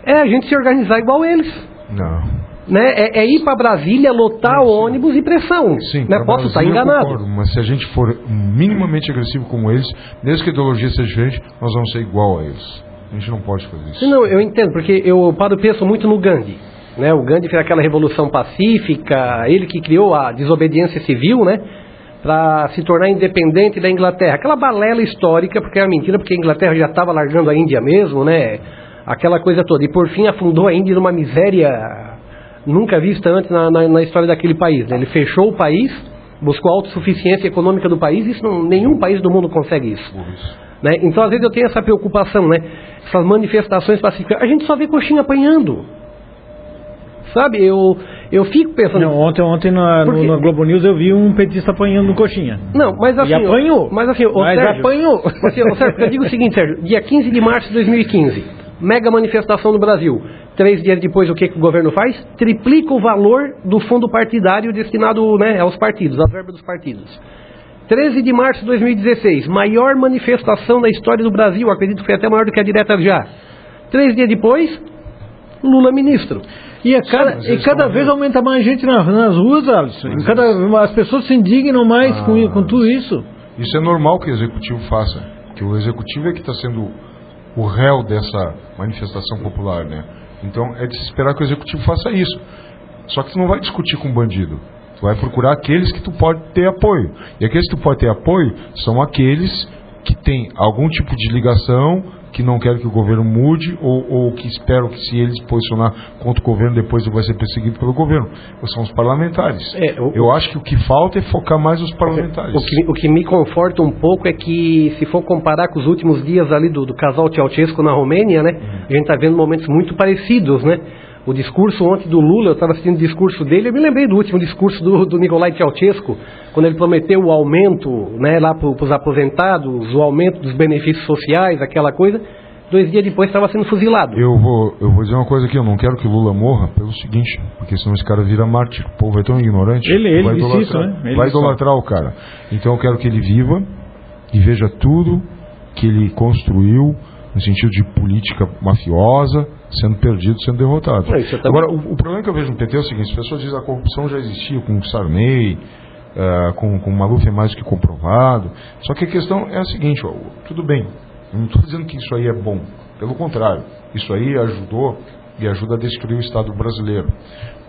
a gente se organizar igual eles. Não. Né? É ir para Brasília, lotar ônibus e pressão. Sim, né? Posso estar enganado. Concordo, mas se a gente for minimamente agressivo como eles, mesmo que a ideologia seja diferente, nós vamos ser igual a eles. A gente não pode fazer isso. Não, eu entendo, porque eu penso muito no Gandhi. Né? O Gandhi fez aquela revolução pacífica, ele que criou a desobediência civil, né? Para se tornar independente da Inglaterra. Aquela balela histórica, porque é uma mentira, porque a Inglaterra já estava largando a Índia mesmo, né? Aquela coisa toda. E por fim afundou a Índia numa miséria nunca vista antes na história daquele país. Né? Ele fechou o país, buscou a autossuficiência econômica do país, nenhum país do mundo consegue isso. Né? Então, às vezes, eu tenho essa preocupação, né? Essas manifestações pacíficas. A gente só vê coxinha apanhando. Sabe, eu fico pensando... Não, ontem na Globo News eu vi um petista apanhando no coxinha. Não, mas assim... E apanhou. Mas assim, Sérgio, apanhou. Sérgio, eu digo o seguinte, Sérgio. Dia 15 de março de 2015, mega manifestação no Brasil. 3 dias depois, o que o governo faz? Triplica o valor do fundo partidário destinado, né, aos partidos, às verbas dos partidos. 13 de março de 2016, maior manifestação da história do Brasil. Acredito que foi até maior do que a direta já. 3 dias depois, Lula ministro. E cada vez aumenta mais gente nas ruas, Alisson. As pessoas se indignam mais com tudo isso. Isso é normal que o executivo faça. Que o executivo é que está sendo o réu dessa manifestação popular, né? Então é de se esperar que o executivo faça isso. Só que tu não vai discutir com o bandido. Tu vai procurar aqueles que tu pode ter apoio. E aqueles que tu pode ter apoio são aqueles que têm algum tipo de ligação, que não querem que o governo mude, ou que esperam que se eles posicionar contra o governo, depois ele vai ser perseguido pelo governo. São os parlamentares. Eu acho que o que falta é focar mais nos parlamentares. O que me conforta um pouco é que, se for comparar com os últimos dias ali do casal Ceausescu na Romênia, né, a gente está vendo momentos muito parecidos, né? O discurso ontem do Lula, eu estava assistindo o discurso dele, eu me lembrei do último discurso do Nicolae Ceausescu, quando ele prometeu o aumento, né, lá para os aposentados, o aumento dos benefícios sociais, aquela coisa. 2 dias depois estava sendo fuzilado. Eu vou dizer uma coisa aqui, eu não quero que o Lula morra pelo seguinte, porque senão esse cara vira mártir. O povo é tão ignorante. Ele disse isso, né? Vai idolatrar o cara. Então eu quero que ele viva e veja tudo que ele construiu no sentido de política mafiosa, sendo perdido, sendo derrotado. Agora, o problema que eu vejo no PT é o seguinte: as pessoas dizem que a corrupção já existia com o Sarney, com o Maluf é mais do que comprovado. Só que a questão é a seguinte, tudo bem, eu não estou dizendo que isso aí é bom, pelo contrário, isso aí ajudou e ajuda a destruir o Estado brasileiro.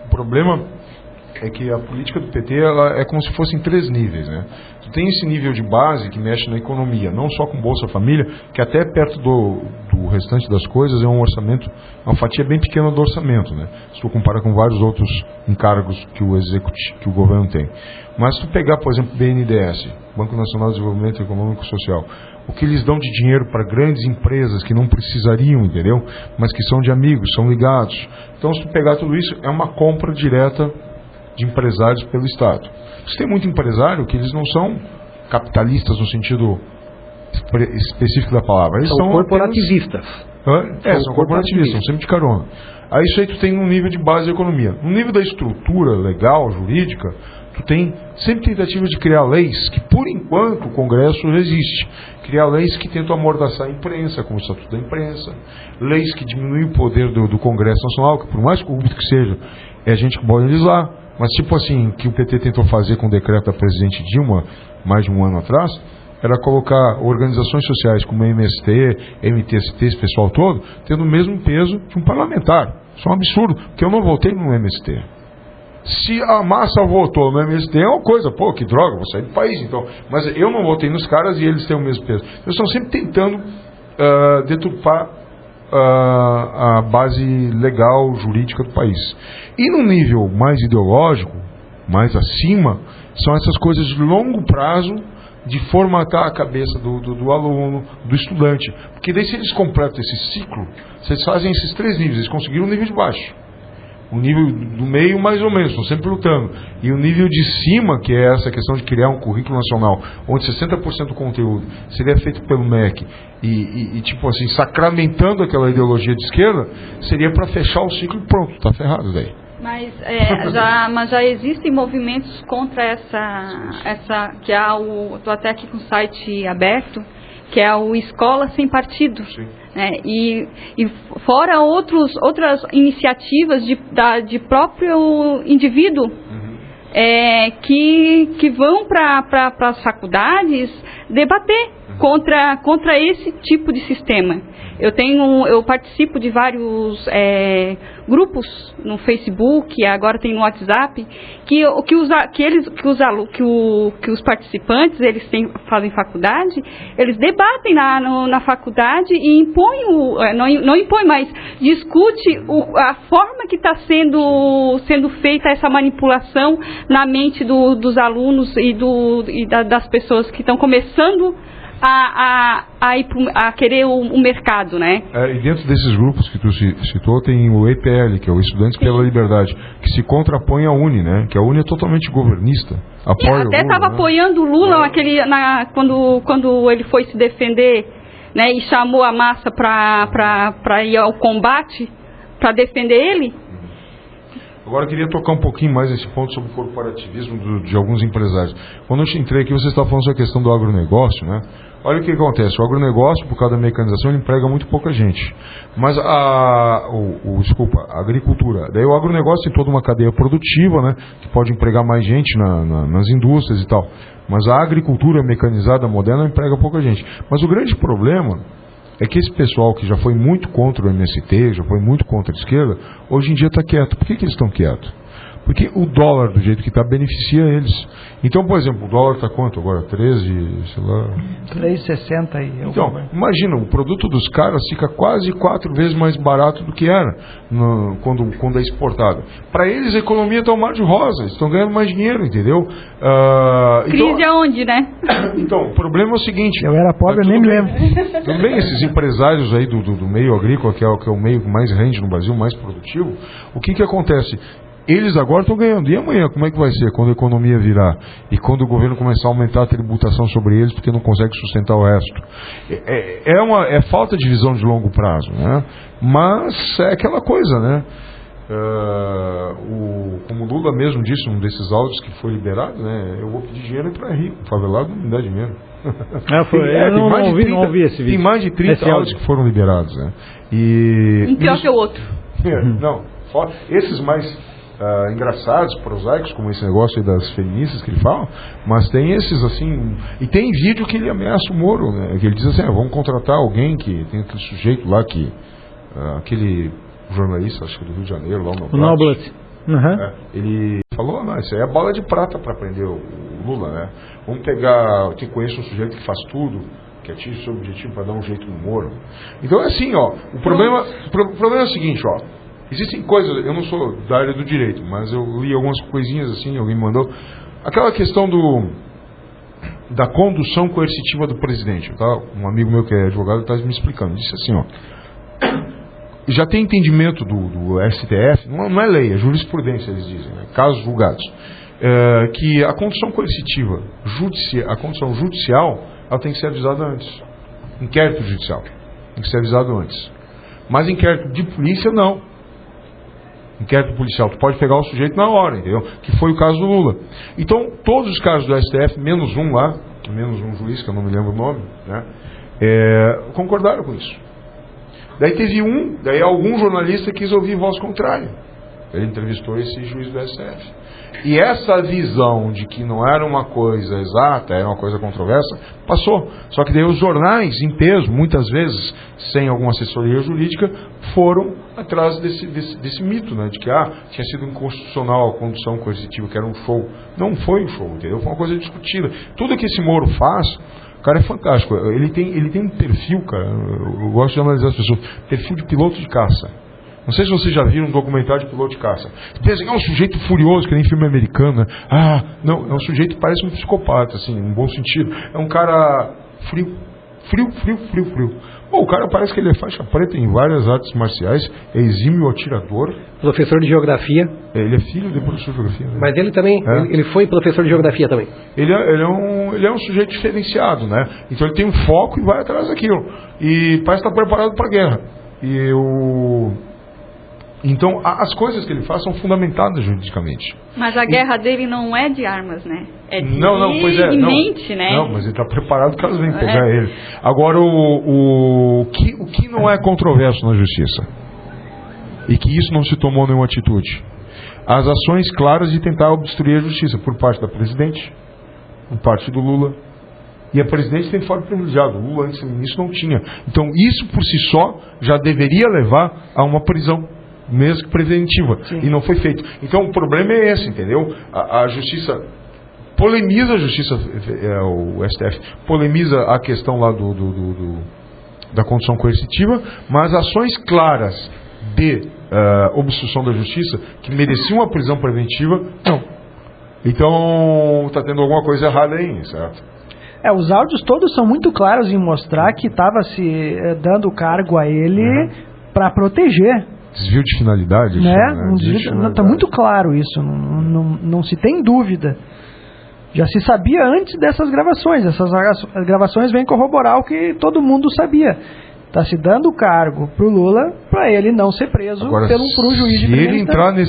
O problema é que a política do PT ela é como se fosse em 3 níveis, né? Tu tem esse nível de base que mexe na economia, não só com Bolsa Família, que até perto do restante das coisas é um orçamento, uma fatia bem pequena do orçamento, né? Se tu comparar com vários outros encargos que o governo tem. Mas se tu pegar, por exemplo, o BNDES, Banco Nacional de Desenvolvimento Econômico e Social, o que eles dão de dinheiro para grandes empresas que não precisariam, entendeu? Mas que são de amigos, são ligados. Então, se tu pegar tudo isso, é uma compra direta de empresários pelo Estado. Você tem muito empresário que eles não são capitalistas no sentido específico da palavra. Eles são corporativistas. São corporativistas, são sempre de carona. Aí isso aí tu tem um nível de base da economia. No nível da estrutura legal, jurídica, tu tem sempre tentativa de criar leis que, por enquanto, o Congresso resiste. Criar leis que tentam amordaçar a imprensa, como o Estatuto da Imprensa, leis que diminuem o poder do Congresso Nacional, que por mais corrupto que seja, é a gente que pode legislar. Mas tipo assim, que o PT tentou fazer com o decreto da presidente Dilma, mais de 1 ano atrás, era colocar organizações sociais como a MST, MTST, esse pessoal todo, tendo o mesmo peso de um parlamentar. Isso é um absurdo, porque eu não votei no MST. Se a massa votou no MST é uma coisa, pô, que droga, vou sair do país, então. Mas eu não votei nos caras e eles têm o mesmo peso. Eles estão sempre tentando deturpar a base legal, jurídica do país. E no nível mais ideológico, mais acima, são essas coisas de longo prazo, de formatar a cabeça do aluno, do estudante. Porque daí, se eles completam esse ciclo, se eles fazem esses 3 níveis, eles conseguiram o nível de baixo. O nível do meio, mais ou menos, estão sempre lutando. E o nível de cima, que é essa questão de criar um currículo nacional, onde 60% do conteúdo seria feito pelo MEC, e tipo assim, sacramentando aquela ideologia de esquerda, seria para fechar o ciclo e pronto, está ferrado daí. Mas já existem movimentos contra essa que estou até aqui com o site aberto, que é o Escola Sem Partido. E fora outras iniciativas de próprio indivíduo que vão para as faculdades debater contra esse tipo de sistema. Eu participo de vários grupos no Facebook, agora tem no WhatsApp, que os participantes fazem faculdade, eles debatem na faculdade e não impõem, mas discute a forma que está sendo feita essa manipulação na mente dos alunos e das pessoas que estão começando a querer o mercado, né? E dentro desses grupos que tu citou tem o EPL, que é o Estudantes pela Liberdade, que se contrapõe à UNE, né? Que a UNE é totalmente governista. Até estava apoiando o Lula quando ele foi se defender, né? E chamou a massa para ir ao combate, para defender ele. Agora eu queria tocar um pouquinho mais nesse ponto sobre o corporativismo de alguns empresários. Quando eu entrei aqui, você estava falando sobre a questão do agronegócio, né? Olha o que acontece, o agronegócio, por causa da mecanização, ele emprega muito pouca gente. Mas a agricultura, daí o agronegócio tem toda uma cadeia produtiva, né? Que pode empregar mais gente nas indústrias e tal. Mas a agricultura mecanizada, moderna, emprega pouca gente. Mas o grande problema é que esse pessoal que já foi muito contra o MST, já foi muito contra a esquerda, hoje em dia está quieto. Por que eles estão quietos? Porque o dólar, do jeito que está, beneficia eles. Então, por exemplo, o dólar está quanto agora? 13, sei lá... 3,60 aí. Então, imagina, o produto dos caras fica quase 4 vezes mais barato do que era quando é exportado. Para eles, a economia está um mar de rosa, eles estão ganhando mais dinheiro, entendeu? Crise aonde, né? Então, o problema é o seguinte... Eu era pobre, eu nem me lembro. Tudo bem, esses empresários aí do meio agrícola, que é o meio que mais rende no Brasil, mais produtivo, o que acontece? Eles agora estão ganhando. E amanhã, como é que vai ser quando a economia virar? E quando o governo começar a aumentar a tributação sobre eles porque não consegue sustentar o resto? É falta de visão de longo prazo, né? Mas é aquela coisa, né? Como o Lula mesmo disse num desses áudios que foi liberado, né? Eu vou pedir dinheiro para rico, favelado não me dá dinheiro. Não ouvi esse vídeo. Tem mais de 30 áudios que foram liberados, né? Um pior que o outro. Não, esses mais engraçados, prosaicos, como esse negócio aí das feministas que ele fala, mas tem esses assim, e tem vídeo que ele ameaça o Moro, né? Que ele diz assim, vamos contratar alguém que tem aquele sujeito lá que aquele jornalista, acho que do Rio de Janeiro, lá no Noblat. Ele falou, isso aí é bala de prata para prender o Lula, né? Vamos pegar, eu conheço um sujeito que faz tudo, que atinge o seu objetivo para dar um jeito no Moro. Então é assim, o problema é o seguinte, existem coisas, eu não sou da área do direito, mas eu li algumas coisinhas assim, alguém me mandou. Aquela questão da condução coercitiva do presidente. Tá? Um amigo meu que é advogado está me explicando. Disse assim, já tem entendimento do STF, não é lei, é jurisprudência, eles dizem, né? Casos julgados, que a condução coercitiva, a condução judicial, ela tem que ser avisada antes. Inquérito judicial tem que ser avisado antes. Mas inquérito de polícia, não. Inquérito policial, tu pode pegar o sujeito na hora, entendeu? Que foi o caso do Lula. Então, todos os casos do STF, menos um juiz, que eu não me lembro o nome, né? Concordaram com isso. Daí algum jornalista quis ouvir voz contrária. Ele entrevistou esse juiz do STF. E essa visão de que não era uma coisa exata, era uma coisa controversa, passou. Só que daí os jornais, em peso, muitas vezes, sem alguma assessoria jurídica, foram atrás desse mito, né? De que tinha sido inconstitucional a condução coercitiva, que era um show. Não foi um show, entendeu? Foi uma coisa discutida. Tudo que esse Moro faz, o cara é fantástico. Ele tem um perfil, cara, eu gosto de analisar as pessoas, perfil de piloto de caça. Não sei se vocês já viram um documentário de piloto de caça. Pensa que é um sujeito furioso, que nem filme americano, né? Não, é um sujeito que parece um psicopata, assim, num bom sentido. É um cara frio. Bom, o cara parece que ele é faixa preta em várias artes marciais, é exímio atirador. Professor de geografia. Ele é filho de professor de geografia. Né? Mas ele também, ele foi professor de geografia também. Ele é um sujeito diferenciado, né? Então ele tem um foco e vai atrás daquilo. E parece estar preparado para a guerra. Então, as coisas que ele faz são fundamentadas juridicamente. Mas a guerra dele não é de armas, né? É de mente, né? Não, mas ele está preparado caso venha pegar ele. Agora, o que não é controverso na justiça? E que isso não se tomou nenhuma atitude? As ações claras de tentar obstruir a justiça por parte da presidente, por parte do Lula. E a presidente tem fora privilegiado. O Lula, antes de ser ministro, não tinha. Então, isso por si só já deveria levar a uma prisão, mesmo que preventiva. Sim. E não foi feito. Então, o problema é esse, entendeu? A justiça polemiza, o STF polemiza a questão lá da condução coercitiva, mas ações claras de obstrução da justiça, que mereciam uma prisão preventiva, não. Então, está tendo alguma coisa errada aí, certo? Os áudios todos são muito claros em mostrar que estava se dando cargo a ele para proteger. Desvio de finalidade. Está muito claro isso, não se tem dúvida. Já se sabia antes dessas gravações. Essas gravações vêm corroborar o que todo mundo sabia. Está se dando cargo para o Lula para ele não ser preso por um juiz de primeira instância.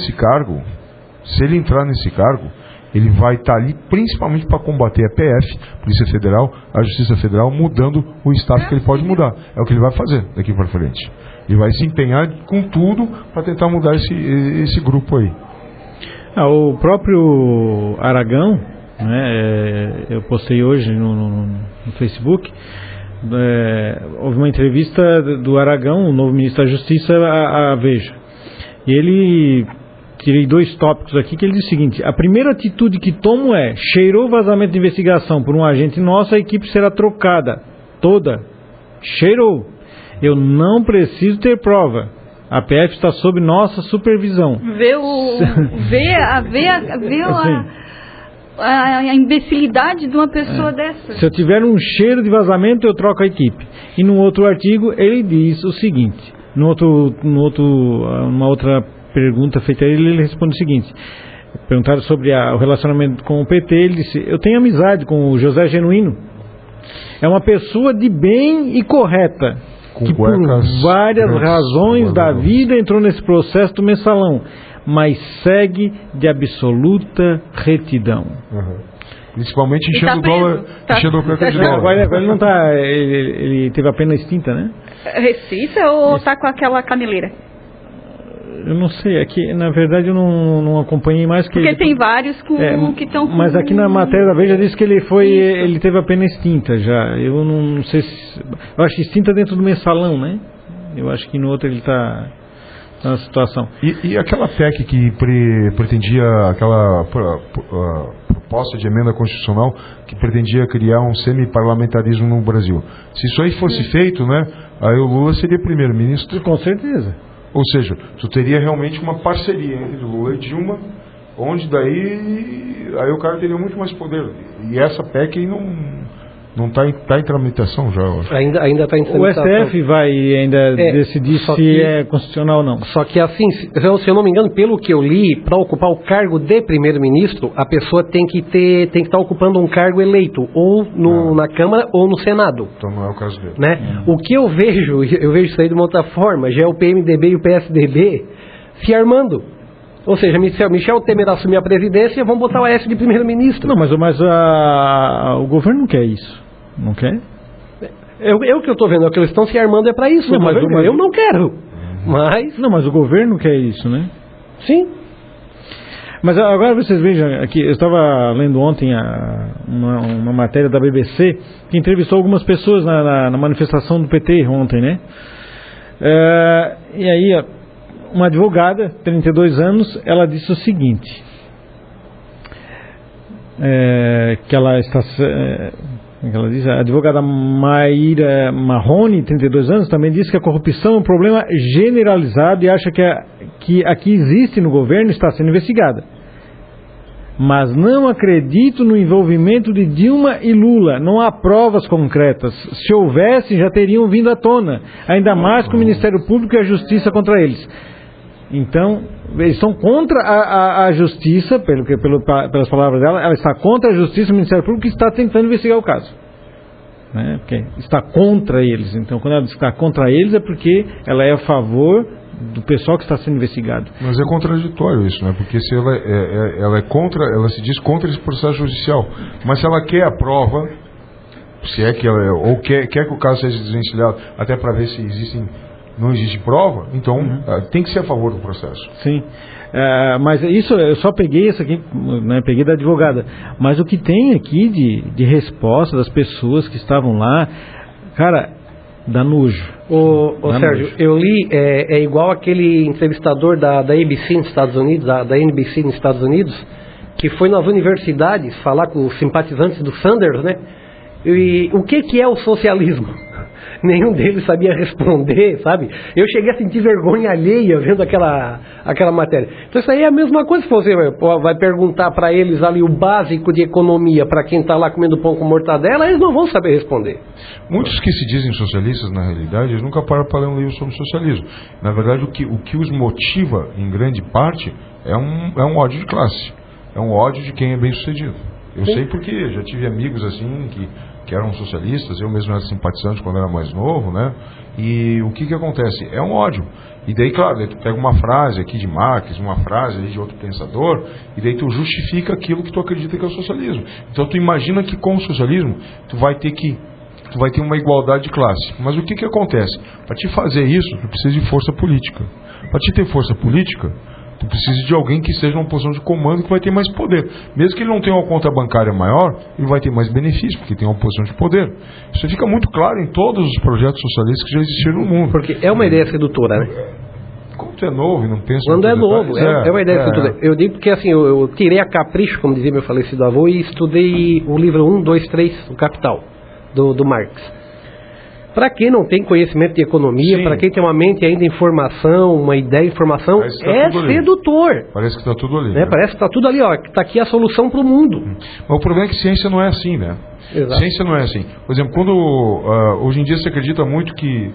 Se ele entrar nesse cargo, ele vai estar ali principalmente para combater a PF, Polícia Federal, a Justiça Federal, mudando o staff que ele pode mudar. É o que ele vai fazer daqui para frente. Ele vai se empenhar com tudo para tentar mudar esse grupo aí. O próprio Aragão, né, eu postei hoje no Facebook, houve uma entrevista do Aragão, o novo ministro da Justiça, à Veja. E ele... Tirei 2 tópicos aqui que ele diz o seguinte: a primeira atitude que tomo cheirou vazamento de investigação por um agente nosso, a equipe será trocada toda. Cheirou. Eu não preciso ter prova. A PF está sob nossa supervisão. A imbecilidade de uma pessoa dessa. Se eu tiver um cheiro de vazamento, eu troco a equipe. E no outro artigo ele diz o seguinte: numa outra pergunta feita a ele responde o seguinte: perguntaram sobre o relacionamento com o PT, ele disse: eu tenho amizade com o José Genuíno, é uma pessoa de bem e correta, que por várias razões da vida entrou nesse processo do mensalão, mas segue de absoluta retidão. Principalmente enchendo o dólar, enchendo o preço de dólar. Agora ele não está, ele teve a pena extinta, né? Recita ou está com aquela caneleira? Eu não sei, aqui na verdade eu não acompanhei mais. Porque tem vários que estão com... Mas aqui na matéria da Veja diz que ele teve a pena extinta já. Eu não sei se... Eu acho que extinta dentro do mensalão, né? Eu acho que no outro ele está na situação. E aquela PEC que pretendia, aquela proposta de emenda constitucional que pretendia criar um semi-parlamentarismo no Brasil. Se isso aí fosse feito, né? Aí o Lula seria primeiro-ministro. Com certeza. Ou seja, tu teria realmente uma parceria entre Lula e Dilma, onde aí o cara teria muito mais poder. E essa PEC não está em tramitação já, eu acho. Ainda está em tramitação. O STF vai ainda decidir se é constitucional ou não. Só que assim, se eu não me engano, pelo que eu li, para ocupar o cargo de primeiro-ministro, a pessoa tem que estar ocupando um cargo eleito, ou na Câmara ou no Senado. Então não é o caso dele. Né? O que eu vejo isso aí de uma outra forma, já é o PMDB e o PSDB se armando. Ou seja, Michel Temer assumir a presidência, vamos botar o AS de primeiro-ministro. Não, mas o governo não quer isso. Não quer? O que eu estou vendo é que eles estão se armando para isso. Não, mas eu não quero. Mas o governo quer isso, né? Sim. Mas agora vocês vejam aqui, eu estava lendo ontem uma matéria da BBC que entrevistou algumas pessoas na manifestação do PT ontem, né? E aí, uma advogada, 32 anos, ela disse o seguinte: que ela está... ela diz, a advogada Maíra Marrone, 32 anos, também disse que a corrupção é um problema generalizado e acha que aqui existe no governo está sendo investigada. Mas não acredito no envolvimento de Dilma e Lula. Não há provas concretas. Se houvesse, já teriam vindo à tona. Ainda mais com o Ministério Público e a Justiça contra eles. Então, eles estão contra a Justiça, pelas palavras dela, ela está contra a Justiça e o Ministério Público que está tentando investigar o caso. Né? Porque está contra eles. Então, quando ela diz que está contra eles, é porque ela é a favor do pessoal que está sendo investigado. Mas é contraditório isso, né? Porque se ela é contra, ela se diz contra esse processo judicial, mas se ela quer a prova, se é que ela ou quer que o caso seja desvencilhado, até para ver se não existe prova, então tem que ser a favor do processo. Sim. Mas isso, eu só peguei isso aqui, né, peguei da advogada. Mas o que tem aqui de resposta das pessoas que estavam lá, cara, dá nojo. Ô Sérgio, eu li, é igual aquele entrevistador da ABC nos Estados Unidos, da NBC nos Estados Unidos, que foi nas universidades falar com os simpatizantes do Sanders, né? E o que é o socialismo? Nenhum deles sabia responder, sabe? Eu cheguei a sentir vergonha alheia vendo aquela matéria. Então isso aí é a mesma coisa se você vai perguntar para eles ali o básico de economia para quem está lá comendo pão com mortadela, eles não vão saber responder. Muitos que se dizem socialistas, na realidade, eles nunca param para ler um livro sobre socialismo. Na verdade, o que os motiva, em grande parte, é um ódio de classe. É um ódio de quem é bem sucedido. Eu sei porque eu já tive amigos assim que eram socialistas, eu mesmo era simpatizante quando era mais novo, né? E o que acontece? É um ódio. E daí, claro, daí tu pega uma frase aqui de Marx, uma frase ali de outro pensador, e daí tu justifica aquilo que tu acredita que é o socialismo. Então tu imagina que com o socialismo tu vai ter uma igualdade de classe. Mas o que acontece? Para te fazer isso, tu precisa de força política. Para te ter força política, tu precisa de alguém que esteja numa posição de comando que vai ter mais poder. Mesmo que ele não tenha uma conta bancária maior, ele vai ter mais benefício, porque tem uma posição de poder. Isso fica muito claro em todos os projetos socialistas que já existiram no mundo. Porque é uma ideia sedutora, né? Como tu é novo e não pensa... Quando é novo, é uma ideia sedutora. Eu digo porque assim, eu tirei a capricho, como dizia meu falecido avô, e estudei o livro 1, 2, 3, O Capital, do Marx. Para quem não tem conhecimento de economia, para quem tem uma mente ainda em formação, uma ideia em formação, é sedutor. Parece que está tudo ali. Né? Parece que está tudo ali, ó, que está aqui a solução para o mundo. Mas o problema é que ciência não é assim, né? Exato. Ciência não é assim. Por exemplo, quando hoje em dia se acredita muito que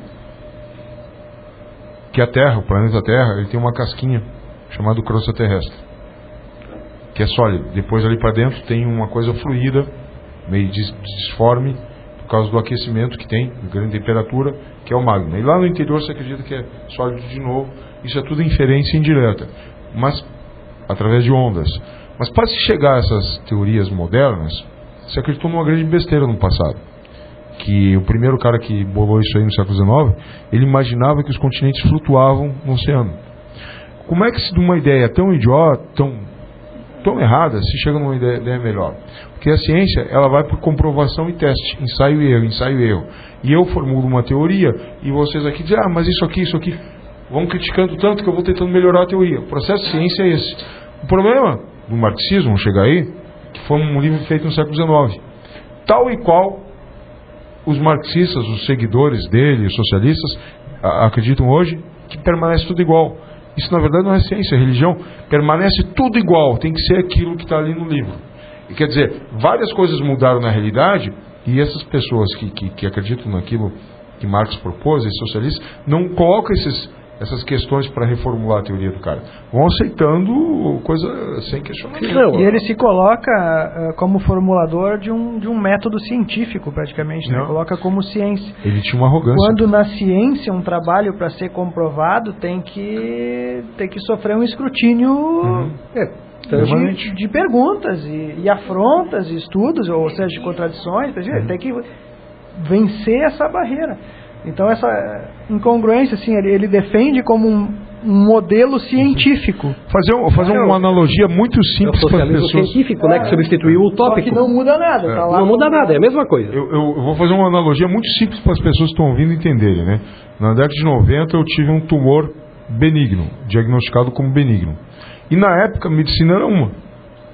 a Terra, o planeta Terra, ele tem uma casquinha chamada crosta terrestre, que é sólida. Depois ali para dentro tem uma coisa fluida, meio disforme, por causa do aquecimento que tem, grande temperatura, que é o magma. E lá no interior você acredita que é sólido de novo. Isso é tudo inferência indireta, mas através de ondas. Mas para se chegar a essas teorias modernas, se acreditou numa grande besteira no passado. Que o primeiro cara que bolou isso aí no século XIX, ele imaginava que os continentes flutuavam no oceano. Como é que se de uma ideia tão idiota, tão errada, se chega numa ideia melhor? Porque a ciência, ela vai por comprovação e teste, ensaio e erro. E eu formulo uma teoria, e vocês aqui dizem, mas isso aqui, vão criticando tanto que eu vou tentando melhorar a teoria. O processo de ciência é esse. O problema do marxismo, vamos chegar aí, que foi um livro feito no século XIX. Tal e qual os marxistas, os seguidores dele, os socialistas, acreditam hoje, que permanece tudo igual. Isso na verdade não é ciência, é religião. Permanece tudo igual, tem que ser aquilo que está ali no livro. E, quer dizer, várias coisas mudaram na realidade, e essas pessoas que acreditam naquilo que Marx propôs, esses socialistas, não colocam essas questões para reformular a teoria do cara. Vão aceitando coisa sem questionamento. E ele se coloca como formulador de um método científico, praticamente, né? Coloca como ciência. Ele tinha uma arrogância. Quando na ciência um trabalho para ser comprovado tem que sofrer um escrutínio de perguntas e afrontas e estudos, ou seja, de contradições. Tem que vencer essa barreira. Então essa incongruência, assim, ele defende como um modelo científico. Fazer uma analogia muito simples para as pessoas. Científico, né, que substituiu o utópico. Só que não muda nada. Tá lá não muda nada, é a mesma coisa. Eu vou fazer uma analogia muito simples para as pessoas que estão ouvindo entenderem, né? Na década de 90 eu tive um tumor benigno, diagnosticado como benigno. E na época a medicina era uma.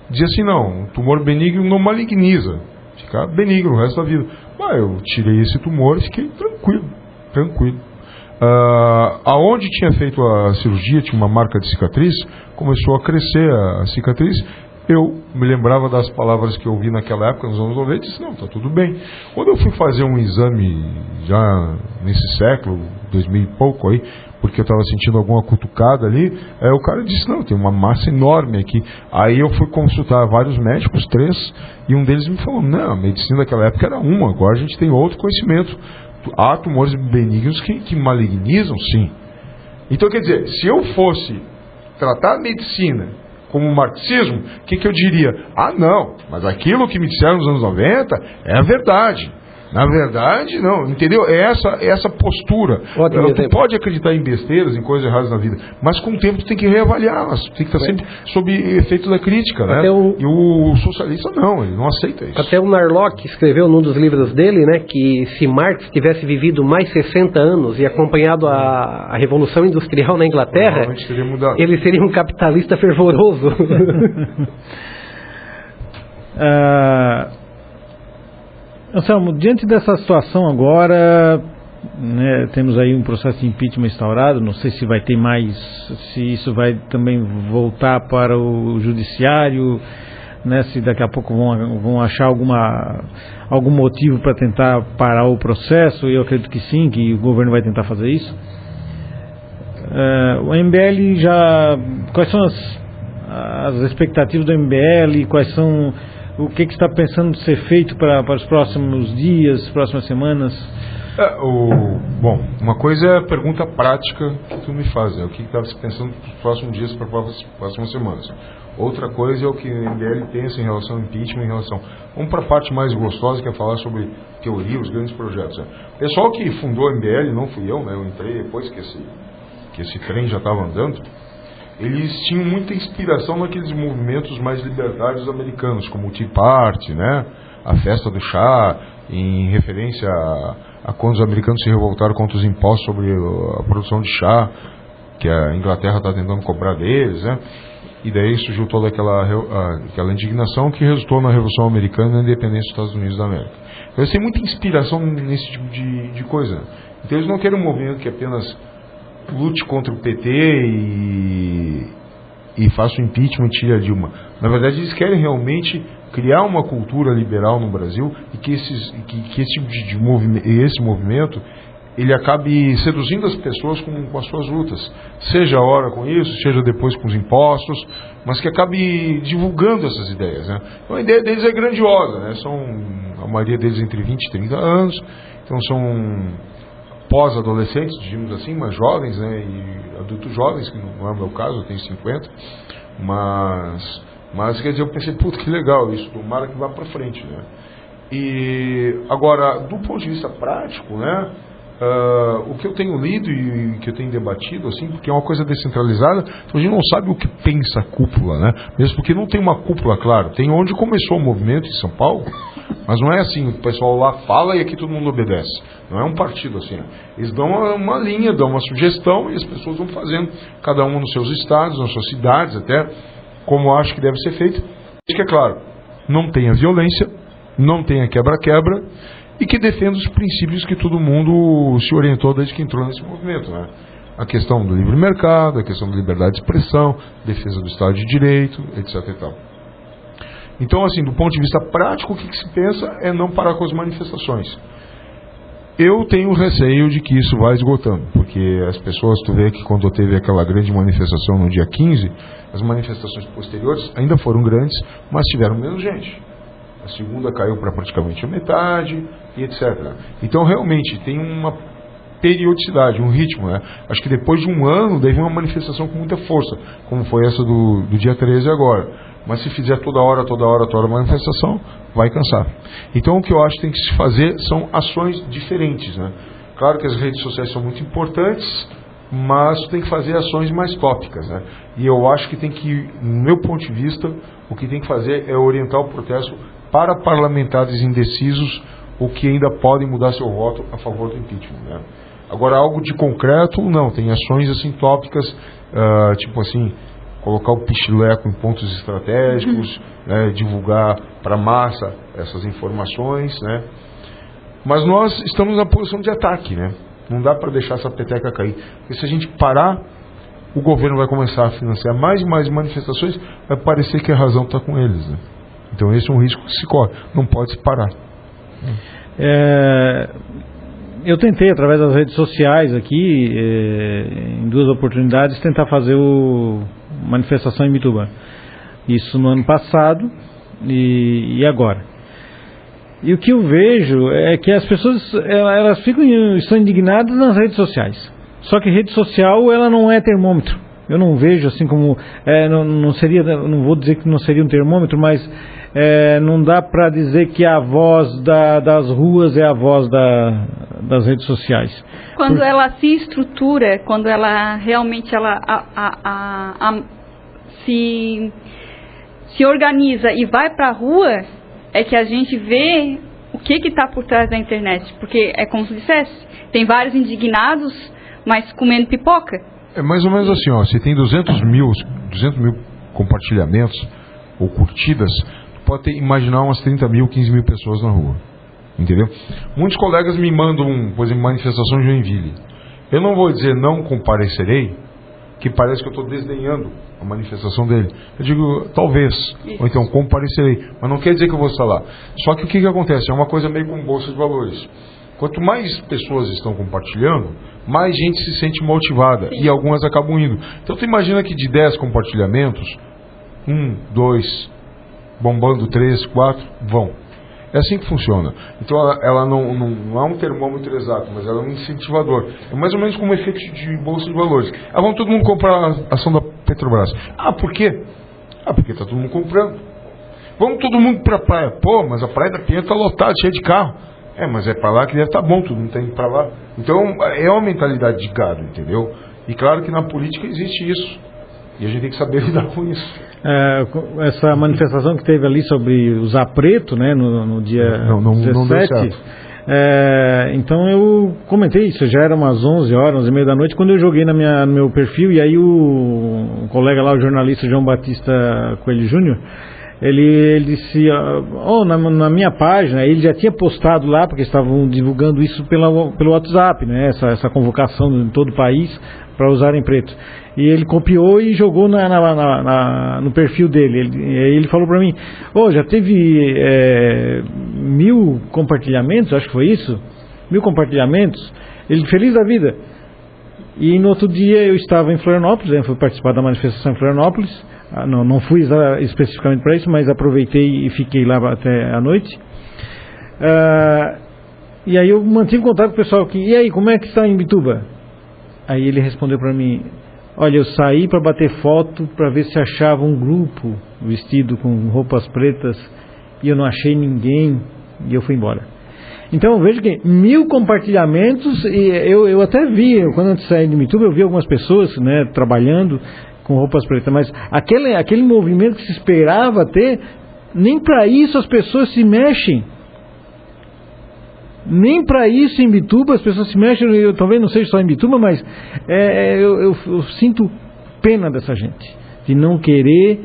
Dizia assim, não, um tumor benigno não maligniza. Fica benigno o resto da vida. Mas eu tirei esse tumor e fiquei tranquilo. Aonde tinha feito a cirurgia, tinha uma marca de cicatriz, começou a crescer a cicatriz. Eu me lembrava das palavras que eu ouvi naquela época, nos anos 90, e disse, não, está tudo bem. Quando eu fui fazer um exame, já nesse século, 2000 e pouco aí, porque eu estava sentindo alguma cutucada ali, o cara disse, não, tem uma massa enorme aqui. Aí eu fui consultar vários médicos, 3, e um deles me falou, não, a medicina daquela época era uma, agora a gente tem outro conhecimento. Há tumores benignos que malignizam, sim. Então, quer dizer, se eu fosse tratar a medicina como marxismo, o que eu diria? Ah, não, mas aquilo que me disseram nos anos 90 é a verdade. Na verdade, não, entendeu? É essa postura. Tu pode acreditar em besteiras, em coisas erradas na vida, mas com o tempo tu tem que reavaliá-las, tu tem que estar sempre sob efeito da crítica, né? E o socialista não, ele não aceita isso. Até o Narlock escreveu num dos livros dele, né, que se Marx tivesse vivido mais 60 anos e acompanhado a Revolução Industrial na Inglaterra, ele seria um capitalista fervoroso. Anselmo, diante dessa situação agora, né, temos aí um processo de impeachment instaurado, não sei se vai ter mais, se isso vai também voltar para o judiciário, né, se daqui a pouco vão achar algum motivo para tentar parar o processo, eu acredito que sim, que o governo vai tentar fazer isso. O MBL quais são as expectativas do MBL, quais são... O que está pensando ser feito para os próximos dias, próximas semanas? Bom, uma coisa é a pergunta prática que tu me faz, o que está se pensando para os próximos dias, para as próximas semanas. Outra coisa é o que o MBL pensa em relação ao impeachment, Vamos para a parte mais gostosa, que é falar sobre teoria, os grandes projetos. O pessoal que fundou o MBL, não fui eu, né? Eu entrei depois que esse trem já estava andando. Eles tinham muita inspiração naqueles movimentos mais libertários americanos, como o Tea Party, né? A festa do chá, em referência a quando os americanos se revoltaram contra os impostos sobre a produção de chá, que a Inglaterra está tentando cobrar deles, né? E daí surgiu toda aquela indignação que resultou na Revolução Americana e na independência dos Estados Unidos da América. Então eles têm muita inspiração nesse tipo de coisa. Então eles não querem um movimento que apenas lute contra o PT e faça o impeachment e tire a Dilma. Na verdade, eles querem realmente criar uma cultura liberal no Brasil e que esse tipo de movimento ele acabe seduzindo as pessoas com as suas lutas. Seja a hora com isso, seja depois com os impostos, mas que acabe divulgando essas ideias, né? Então a ideia deles é grandiosa, né? A maioria deles entre 20 e 30 anos, então são pós-adolescentes, digamos assim, mas jovens, né, e adultos jovens, que não é o meu caso, eu tenho 50, mas quer dizer, eu pensei, puta, que legal isso, tomara que vá para frente, né. E agora, do ponto de vista prático, né, o que eu tenho lido e que eu tenho debatido, assim, porque é uma coisa descentralizada, então a gente não sabe o que pensa a cúpula, né, mesmo porque não tem uma cúpula, claro, tem onde começou o movimento em São Paulo, mas não é assim, o pessoal lá fala e aqui todo mundo obedece. Não é um partido assim. Eles dão uma linha, dão uma sugestão e as pessoas vão fazendo, cada um nos seus estados, nas suas cidades, até como acho que deve ser feito. Que é claro, não tenha violência, não tenha quebra-quebra e que defenda os princípios que todo mundo se orientou desde que entrou nesse movimento, né? A questão do livre mercado, a questão da liberdade de expressão, defesa do Estado de Direito, etc. e tal. Então, assim, do ponto de vista prático, o que se pensa é não parar com as manifestações. Eu tenho receio de que isso vai esgotando, porque as pessoas, tu vê que quando teve aquela grande manifestação no dia 15, as manifestações posteriores ainda foram grandes, mas tiveram menos gente. A segunda caiu para praticamente a metade, e etc. Então, realmente, tem uma periodicidade, um ritmo, né? Acho que depois de um ano, deve uma manifestação com muita força, como foi essa do dia 13 agora. Mas se fizer toda hora manifestação, vai cansar. Então o que eu acho que tem que se fazer são ações diferentes, né? Claro que as redes sociais são muito importantes, mas tem que fazer ações mais tópicas, né? E eu acho que tem que, no meu ponto de vista, o que tem que fazer é orientar o protesto para parlamentares indecisos ou que ainda podem mudar seu voto a favor do impeachment, né? Agora, algo de concreto, não. Tem ações assim tópicas, tipo assim, colocar o pichileco em pontos estratégicos, né, divulgar para a massa essas informações, né? Mas nós estamos na posição de ataque, né? Não dá para deixar essa peteca cair. Porque se a gente parar, o governo vai começar a financiar mais e mais manifestações, vai parecer que a razão está com eles, né? Então esse é um risco que se corre. Não pode se parar. Eu tentei, através das redes sociais aqui, em duas oportunidades, tentar fazer manifestação em Mituba. Isso no ano passado e agora. E o que eu vejo é que as pessoas estão indignadas nas redes sociais. Só que rede social, ela não é termômetro. Eu não vejo assim como... não vou dizer que não seria um termômetro, mas não dá para dizer que a voz das ruas é a voz das redes sociais. Quando ela se estrutura, quando ela realmente se organiza e vai para a rua, é que a gente vê o que está por trás da internet. Porque é como se dissesse, tem vários indignados, mas comendo pipoca. É mais ou menos assim, ó, se tem 200 mil compartilhamentos ou curtidas, pode imaginar umas 30 mil, 15 mil pessoas na rua. Entendeu? Muitos colegas me mandam, por exemplo, manifestação de Joinville. Eu não vou dizer não comparecerei, que parece que eu estou desdenhando a manifestação dele. Eu digo, talvez, ou então comparecerei, mas não quer dizer que eu vou estar lá. Só que o que acontece? É uma coisa meio com bolsa de valores. Quanto mais pessoas estão compartilhando, mais gente se sente motivada. Sim. E algumas acabam indo. Então tu imagina que de 10 compartilhamentos, 1, 2, bombando 3, 4, vão. É assim que funciona. Então ela não é um termômetro exato, mas ela é um incentivador. É mais ou menos como um efeito de bolsa de valores. Vamos todo mundo comprar a ação da Petrobras. Por quê? Porque está todo mundo comprando. Vamos todo mundo para a praia. Pô, mas a praia da Pinheiro está lotada, cheia de carro. Mas é para lá que deve estar bom, todo mundo tem que ir para lá. Então é uma mentalidade de gado, entendeu? E claro que na política existe isso. E a gente tem que saber lidar com isso. Essa manifestação que teve ali sobre usar preto, né, no dia 17, não deu certo. Então eu comentei isso, já era umas 11 horas, 11h30 da noite, quando eu joguei no meu perfil, e aí o colega lá, o jornalista João Batista Coelho Júnior, ele disse, na minha página, ele já tinha postado lá, porque estavam divulgando isso pelo WhatsApp, né, essa convocação em todo o país para usarem preto. E ele copiou e jogou no perfil dele. Ele falou para mim, já teve 1000 compartilhamentos, acho que foi isso, 1000 compartilhamentos. Ele feliz da vida. E no outro dia eu estava em Florianópolis, fui participar da manifestação em Florianópolis. Não fui especificamente para isso, mas aproveitei e fiquei lá até a noite. E aí eu mantive contato com o pessoal aqui. E aí, como é que está em Bituba? Aí ele respondeu para mim, olha, eu saí para bater foto para ver se achava um grupo vestido com roupas pretas e eu não achei ninguém e eu fui embora. Então eu vejo que 1000 compartilhamentos, e eu até vi, quando eu saí de Bituba, eu vi algumas pessoas, né, trabalhando com roupas pretas, mas aquele movimento que se esperava ter, nem para isso as pessoas se mexem. Nem para isso em Bituba as pessoas se mexem. Eu talvez não seja só em Bituba, mas eu sinto pena dessa gente, de não querer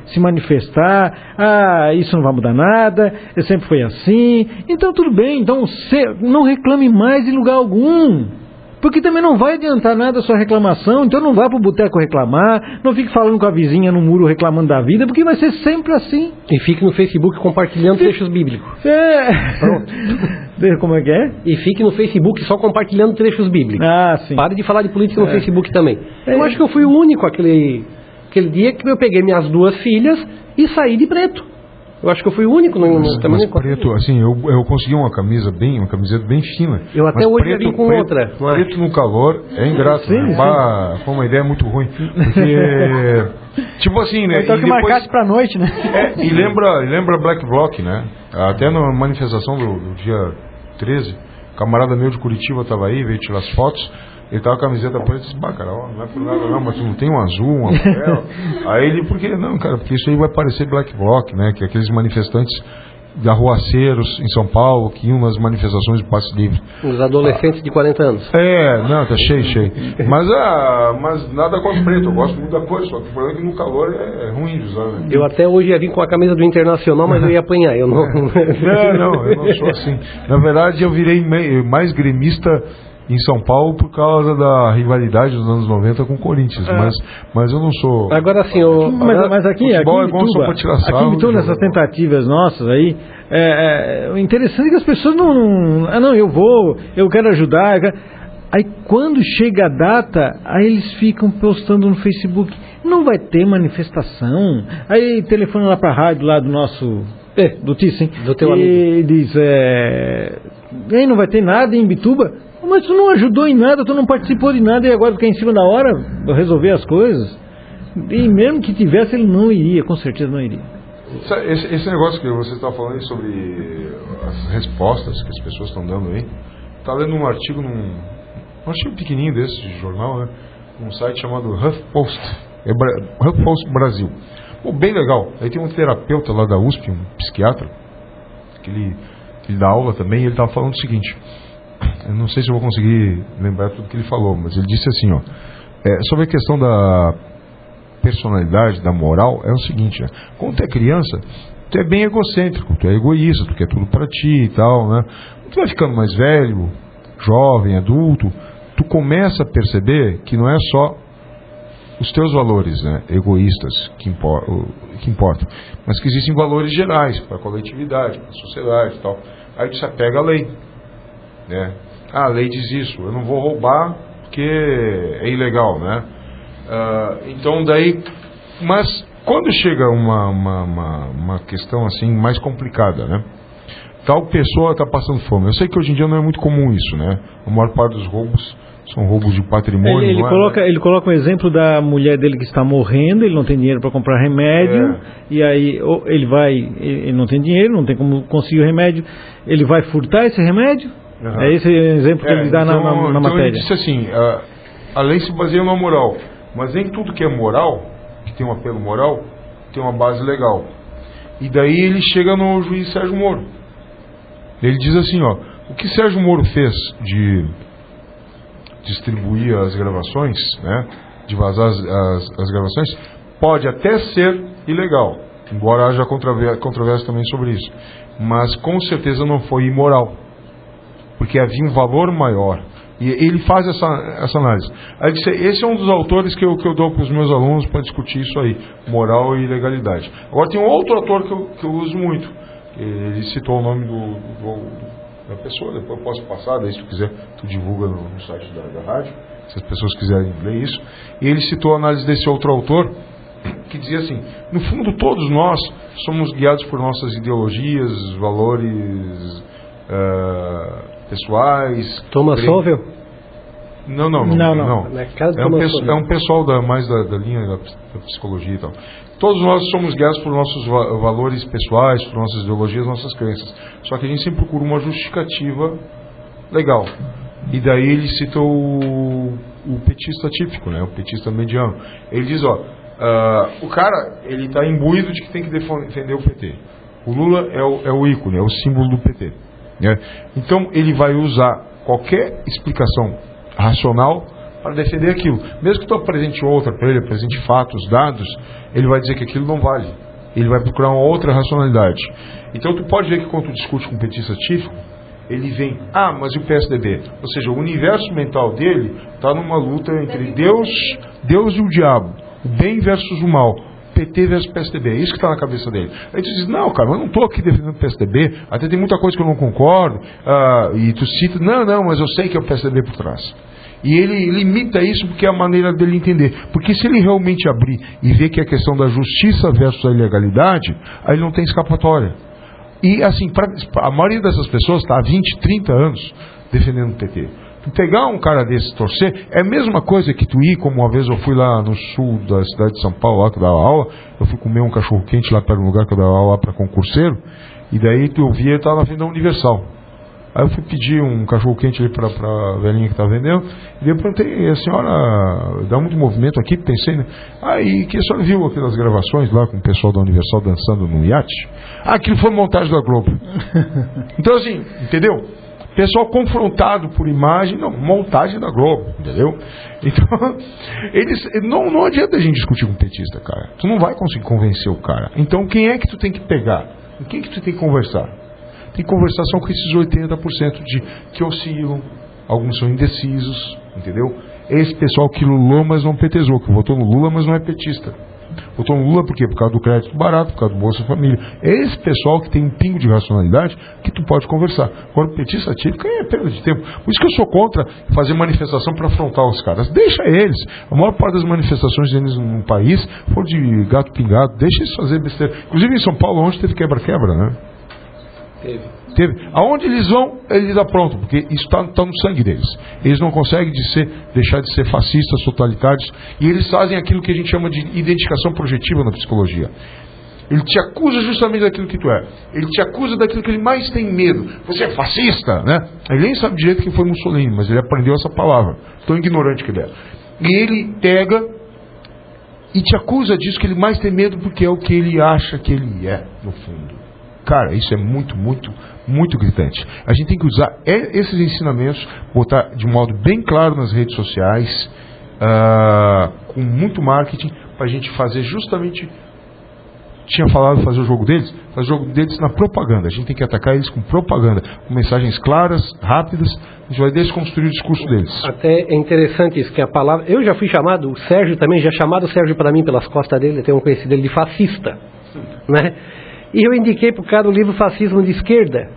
se manifestar. Isso não vai mudar nada, sempre foi assim. Então tudo bem, então não reclame mais em lugar algum, porque também não vai adiantar nada a sua reclamação. Então não vá para o boteco reclamar, não fique falando com a vizinha no muro reclamando da vida, porque vai ser sempre assim. E fique no Facebook compartilhando trechos bíblicos. Pronto. Como é que é? E fique no Facebook só compartilhando trechos bíblicos. Sim. Pare de falar de política no Facebook também. Eu acho que eu fui o único aquele dia que eu peguei minhas 2 filhas e saí de preto. Eu acho que eu fui o único. Mas preto, assim, eu consegui uma camiseta bem fina. Eu até hoje já vim com outra. Preto no calor é ingrato. Sim. Foi uma ideia muito ruim. Porque, tipo assim, né? Então que marcasse pra noite, né? E lembra Black Bloc, né? Até na manifestação do dia 13, um camarada meu de Curitiba estava aí, veio tirar as fotos. Ele tava com a camiseta preta e disse, cara, não é por nada não, mas tu não tem um azul, um amarelo? Aí ele, por que não, cara? Porque isso aí vai parecer Black Bloc, né? Que aqueles manifestantes de arruaceiros em São Paulo, que iam nas manifestações de passe livre. Os adolescentes de 40 anos. Tá cheio. Mas nada contra o preto, eu gosto muito da cor, só que o problema é que no calor é ruim de usar, né? Eu até hoje ia vir com a camisa do Internacional, mas eu ia apanhar, eu não... Não, eu não sou assim. Na verdade, eu virei mais gremista em São Paulo por causa da rivalidade dos anos 90 com o Corinthians, mas eu não sou... Agora assim, mas aqui em Bituba, nessas tentativas nossas aí, o interessante é que as pessoas não, eu quero ajudar, aí quando chega a data, aí eles ficam postando no Facebook, não vai ter manifestação, aí telefona lá para a rádio lá do nosso... do Thyssen, do teu amigo, e diz, aí não vai ter nada em Bituba. Mas tu não ajudou em nada, tu não participou de nada e agora tu quer em cima da hora resolver as coisas. E mesmo que tivesse, ele não iria, com certeza não iria. Esse negócio que você está falando aí sobre as respostas que as pessoas estão dando aí, está lendo um artigo num artigo pequenininho desse de jornal, né? Um site chamado HuffPost, HuffPost Brasil. Pô, bem legal. Aí tem um terapeuta lá da USP, um psiquiatra, que ele dá aula também, e ele estava falando o seguinte, eu não sei se eu vou conseguir lembrar tudo que ele falou, mas ele disse assim, ó, sobre a questão da personalidade, da moral, é o seguinte, né? Quando tu é criança, tu é bem egocêntrico, tu é egoísta, tu quer tudo pra ti e tal, né? Tu vai ficando mais velho, jovem, adulto, tu começa a perceber que não é só os teus valores, né, egoístas que importam, mas que existem valores gerais para a coletividade, para a sociedade e tal. Aí tu se apega à lei, né? A lei diz isso, eu não vou roubar porque é ilegal, né? Então daí, mas quando chega uma questão assim mais complicada, né? Tal pessoa está passando fome. Eu sei que hoje em dia não é muito comum isso, né? A maior parte dos roubos são roubos de patrimônio. Ele coloca um exemplo da mulher dele que está morrendo, ele não tem dinheiro para comprar remédio, e aí ele não tem dinheiro, não tem como conseguir o remédio, ele vai furtar esse remédio? Uhum. É esse exemplo que ele dá na matéria. Então ele disse assim, a lei se baseia na moral, mas nem tudo que é moral, que tem um apelo moral, tem uma base legal. E daí ele chega no juiz Sérgio Moro. Ele diz assim, ó, o que Sérgio Moro fez de distribuir as gravações, né, de vazar as gravações, pode até ser ilegal, embora haja controvérsia também sobre isso, mas com certeza não foi imoral, porque havia um valor maior. E ele faz essa análise. Aí disse, esse é um dos autores que eu dou para os meus alunos para discutir isso aí, moral e legalidade. Agora tem um outro autor que eu uso muito. Ele citou o nome da pessoa, depois eu posso passar, daí se tu quiser, tu divulga no site da rádio, se as pessoas quiserem ler isso. E ele citou a análise desse outro autor, que dizia assim, no fundo todos nós somos guiados por nossas ideologias, valores pessoais. Thomas Sowell? Não. É um pessoal mais da linha da psicologia e tal. Todos nós somos guiados por nossos valores pessoais, por nossas ideologias, nossas crenças. Só que a gente sempre procura uma justificativa legal. E daí ele cita o petista típico, né? O petista mediano. Ele diz, ó, o cara, ele está imbuído de que tem que defender o PT. O Lula é o ícone, é o símbolo do PT. Né? Então ele vai usar qualquer explicação racional para defender aquilo. Mesmo que tu apresente outra para ele, apresente fatos, dados, ele vai dizer que aquilo não vale. Ele vai procurar uma outra racionalidade. Então tu pode ver que quando tu discute com um petista típico, ele vem, mas e o PSDB? Ou seja, o universo mental dele está numa luta entre Deus e o diabo, o bem versus o mal, PT versus PSDB, é isso que está na cabeça dele. Aí tu diz, não, cara, eu não estou aqui defendendo o PSDB, até tem muita coisa que eu não concordo, e tu cita, não, mas eu sei que é o PSDB por trás. E ele limita isso porque é a maneira dele entender. Porque se ele realmente abrir e ver que é a questão da justiça versus a ilegalidade, aí ele não tem escapatória. E assim, a maioria dessas pessoas está há 20, 30 anos defendendo o PT. Tu pegar um cara desse, torcer, é a mesma coisa que tu ir, como uma vez eu fui lá no sul da cidade de São Paulo, lá que eu dava aula, eu fui comer um cachorro quente lá perto do lugar que eu dava aula para concurseiro, e daí eu vi ele estava na frente da Universal. Aí eu fui pedir um cachorro quente ali para a velhinha que estava vendendo, e eu perguntei, a senhora dá muito movimento aqui? Pensei, né? E que a senhora viu aquelas gravações lá com o pessoal da Universal dançando no iate? Aquilo foi montagem da Globo. Então assim, entendeu? Pessoal confrontado por imagem, não, montagem da Globo, entendeu? Então, não adianta a gente discutir com o petista, cara. Tu não vai conseguir convencer o cara. Então, quem é que tu tem que pegar? Com quem que tu tem que conversar? Tem conversação com esses 80% que oscilam, alguns são indecisos, entendeu? Esse pessoal que lulou, mas não petezou, que votou no Lula, mas não é petista. Votou no Lula por quê? Por causa do crédito barato, por causa do Bolsa Família. É esse pessoal que tem um pingo de racionalidade que tu pode conversar. Agora, o petista típico é perda de tempo. Por isso que eu sou contra fazer manifestação para afrontar os caras. Deixa eles. A maior parte das manifestações deles no país foram de gato pingado. Deixa eles fazer besteira. Inclusive em São Paulo, onde teve quebra-quebra, né? Teve. Aonde eles vão, eles aprontam, porque isso está no sangue deles. Eles não conseguem deixar de ser fascistas, totalitários, e eles fazem aquilo que a gente chama de identificação projetiva na psicologia. Ele te acusa justamente daquilo que tu é. Ele te acusa daquilo que ele mais tem medo. Você é fascista, né? Ele nem sabe direito que foi Mussolini, mas ele aprendeu essa palavra. Tão ignorante que ele é. E ele pega e te acusa disso que ele mais tem medo, porque é o que ele acha que ele é, no fundo. Cara, isso é muito, muito, muito gritante. A gente tem que usar esses ensinamentos, botar de modo bem claro nas redes sociais, com muito marketing, para a gente fazer justamente... Tinha falado fazer o jogo deles na propaganda. A gente tem que atacar eles com propaganda, com mensagens claras, rápidas. A gente vai desconstruir o discurso deles. Até é interessante isso, que a palavra... Eu já fui chamado, o Sérgio também, já chamado o Sérgio para mim pelas costas dele, eu tenho conhecido ele de fascista, né? E eu indiquei para o cara o livro Fascismo de Esquerda.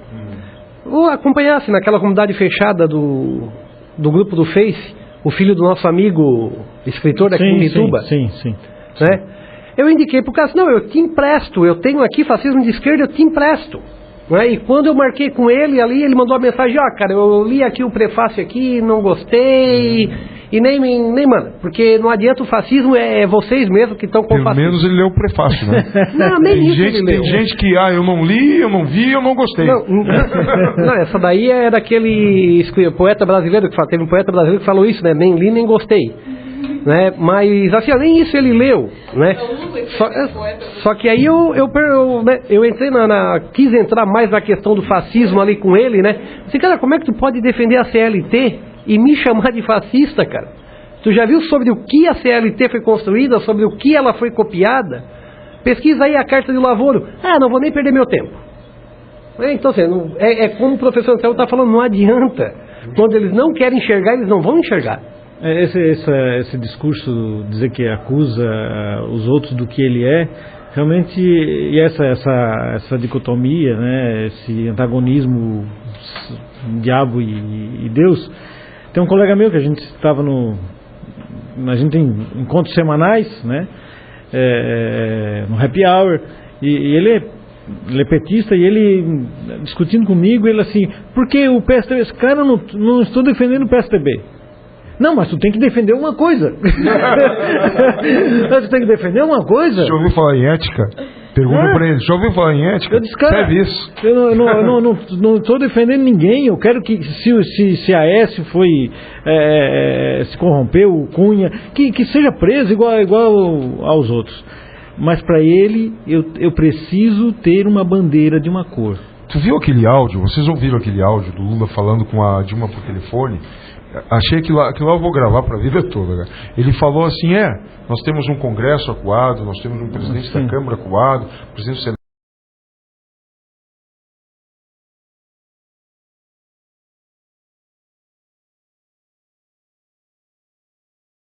Ou acompanhasse naquela comunidade fechada do grupo do Face, o filho do nosso amigo escritor daqui de Ituba. Sim. Né? Eu indiquei para o cara, não, eu te empresto, eu tenho aqui Fascismo de Esquerda, eu te empresto. Né? E quando eu marquei com ele ali, ele mandou a mensagem, cara, eu li aqui o prefácio aqui, não gostei, e nem mano, porque não adianta, o fascismo é vocês mesmos que estão com o fascismo. Pelo menos ele leu o prefácio, né? Não, nem isso ele leu. Tem gente que, eu não li, eu não vi, eu não gostei. Não, essa daí é daquele poeta brasileiro, teve um poeta brasileiro que falou isso, né? Nem li, nem gostei. Né? Mas assim, nem isso ele leu, né? Só que aí eu entrei quis entrar mais na questão do fascismo ali com ele, né? Assim, cara, como é que tu pode defender a CLT e me chamar de fascista, cara? Tu já viu sobre o que a CLT foi construída, sobre o que ela foi copiada? Pesquisa aí a Carta de Lavoro. Não vou nem perder meu tempo. Então, assim, como o professor Anselmo está falando, não adianta. Quando eles não querem enxergar, eles não vão enxergar. Esse discurso, dizer que acusa os outros do que ele é, realmente, e essa dicotomia, né, esse antagonismo, diabo e Deus. Tem um colega meu que a gente estava a gente tem encontros semanais, né, no Happy Hour, e ele é petista, e ele discutindo comigo, ele assim, por que o PSDB? Esse cara, não estou defendendo o PSDB. Não, mas tu tem que defender uma coisa. Tu tem que defender uma coisa. Já ouviu falar em ética? Pergunta pra ele, já ouviu falar em ética? Eu disse, cara, isso. Eu não estou defendendo ninguém. Eu quero que, se a Aécio se corrompeu, o Cunha, que seja preso igual aos outros. Mas para ele, eu preciso ter uma bandeira de uma cor. Tu viu aquele áudio? Vocês ouviram aquele áudio do Lula falando com a Dilma por telefone? Achei que lá eu vou gravar para a vida toda. Cara. Ele falou assim, nós temos um Congresso acuado, nós temos um presidente da Câmara acuado, presidente do Senado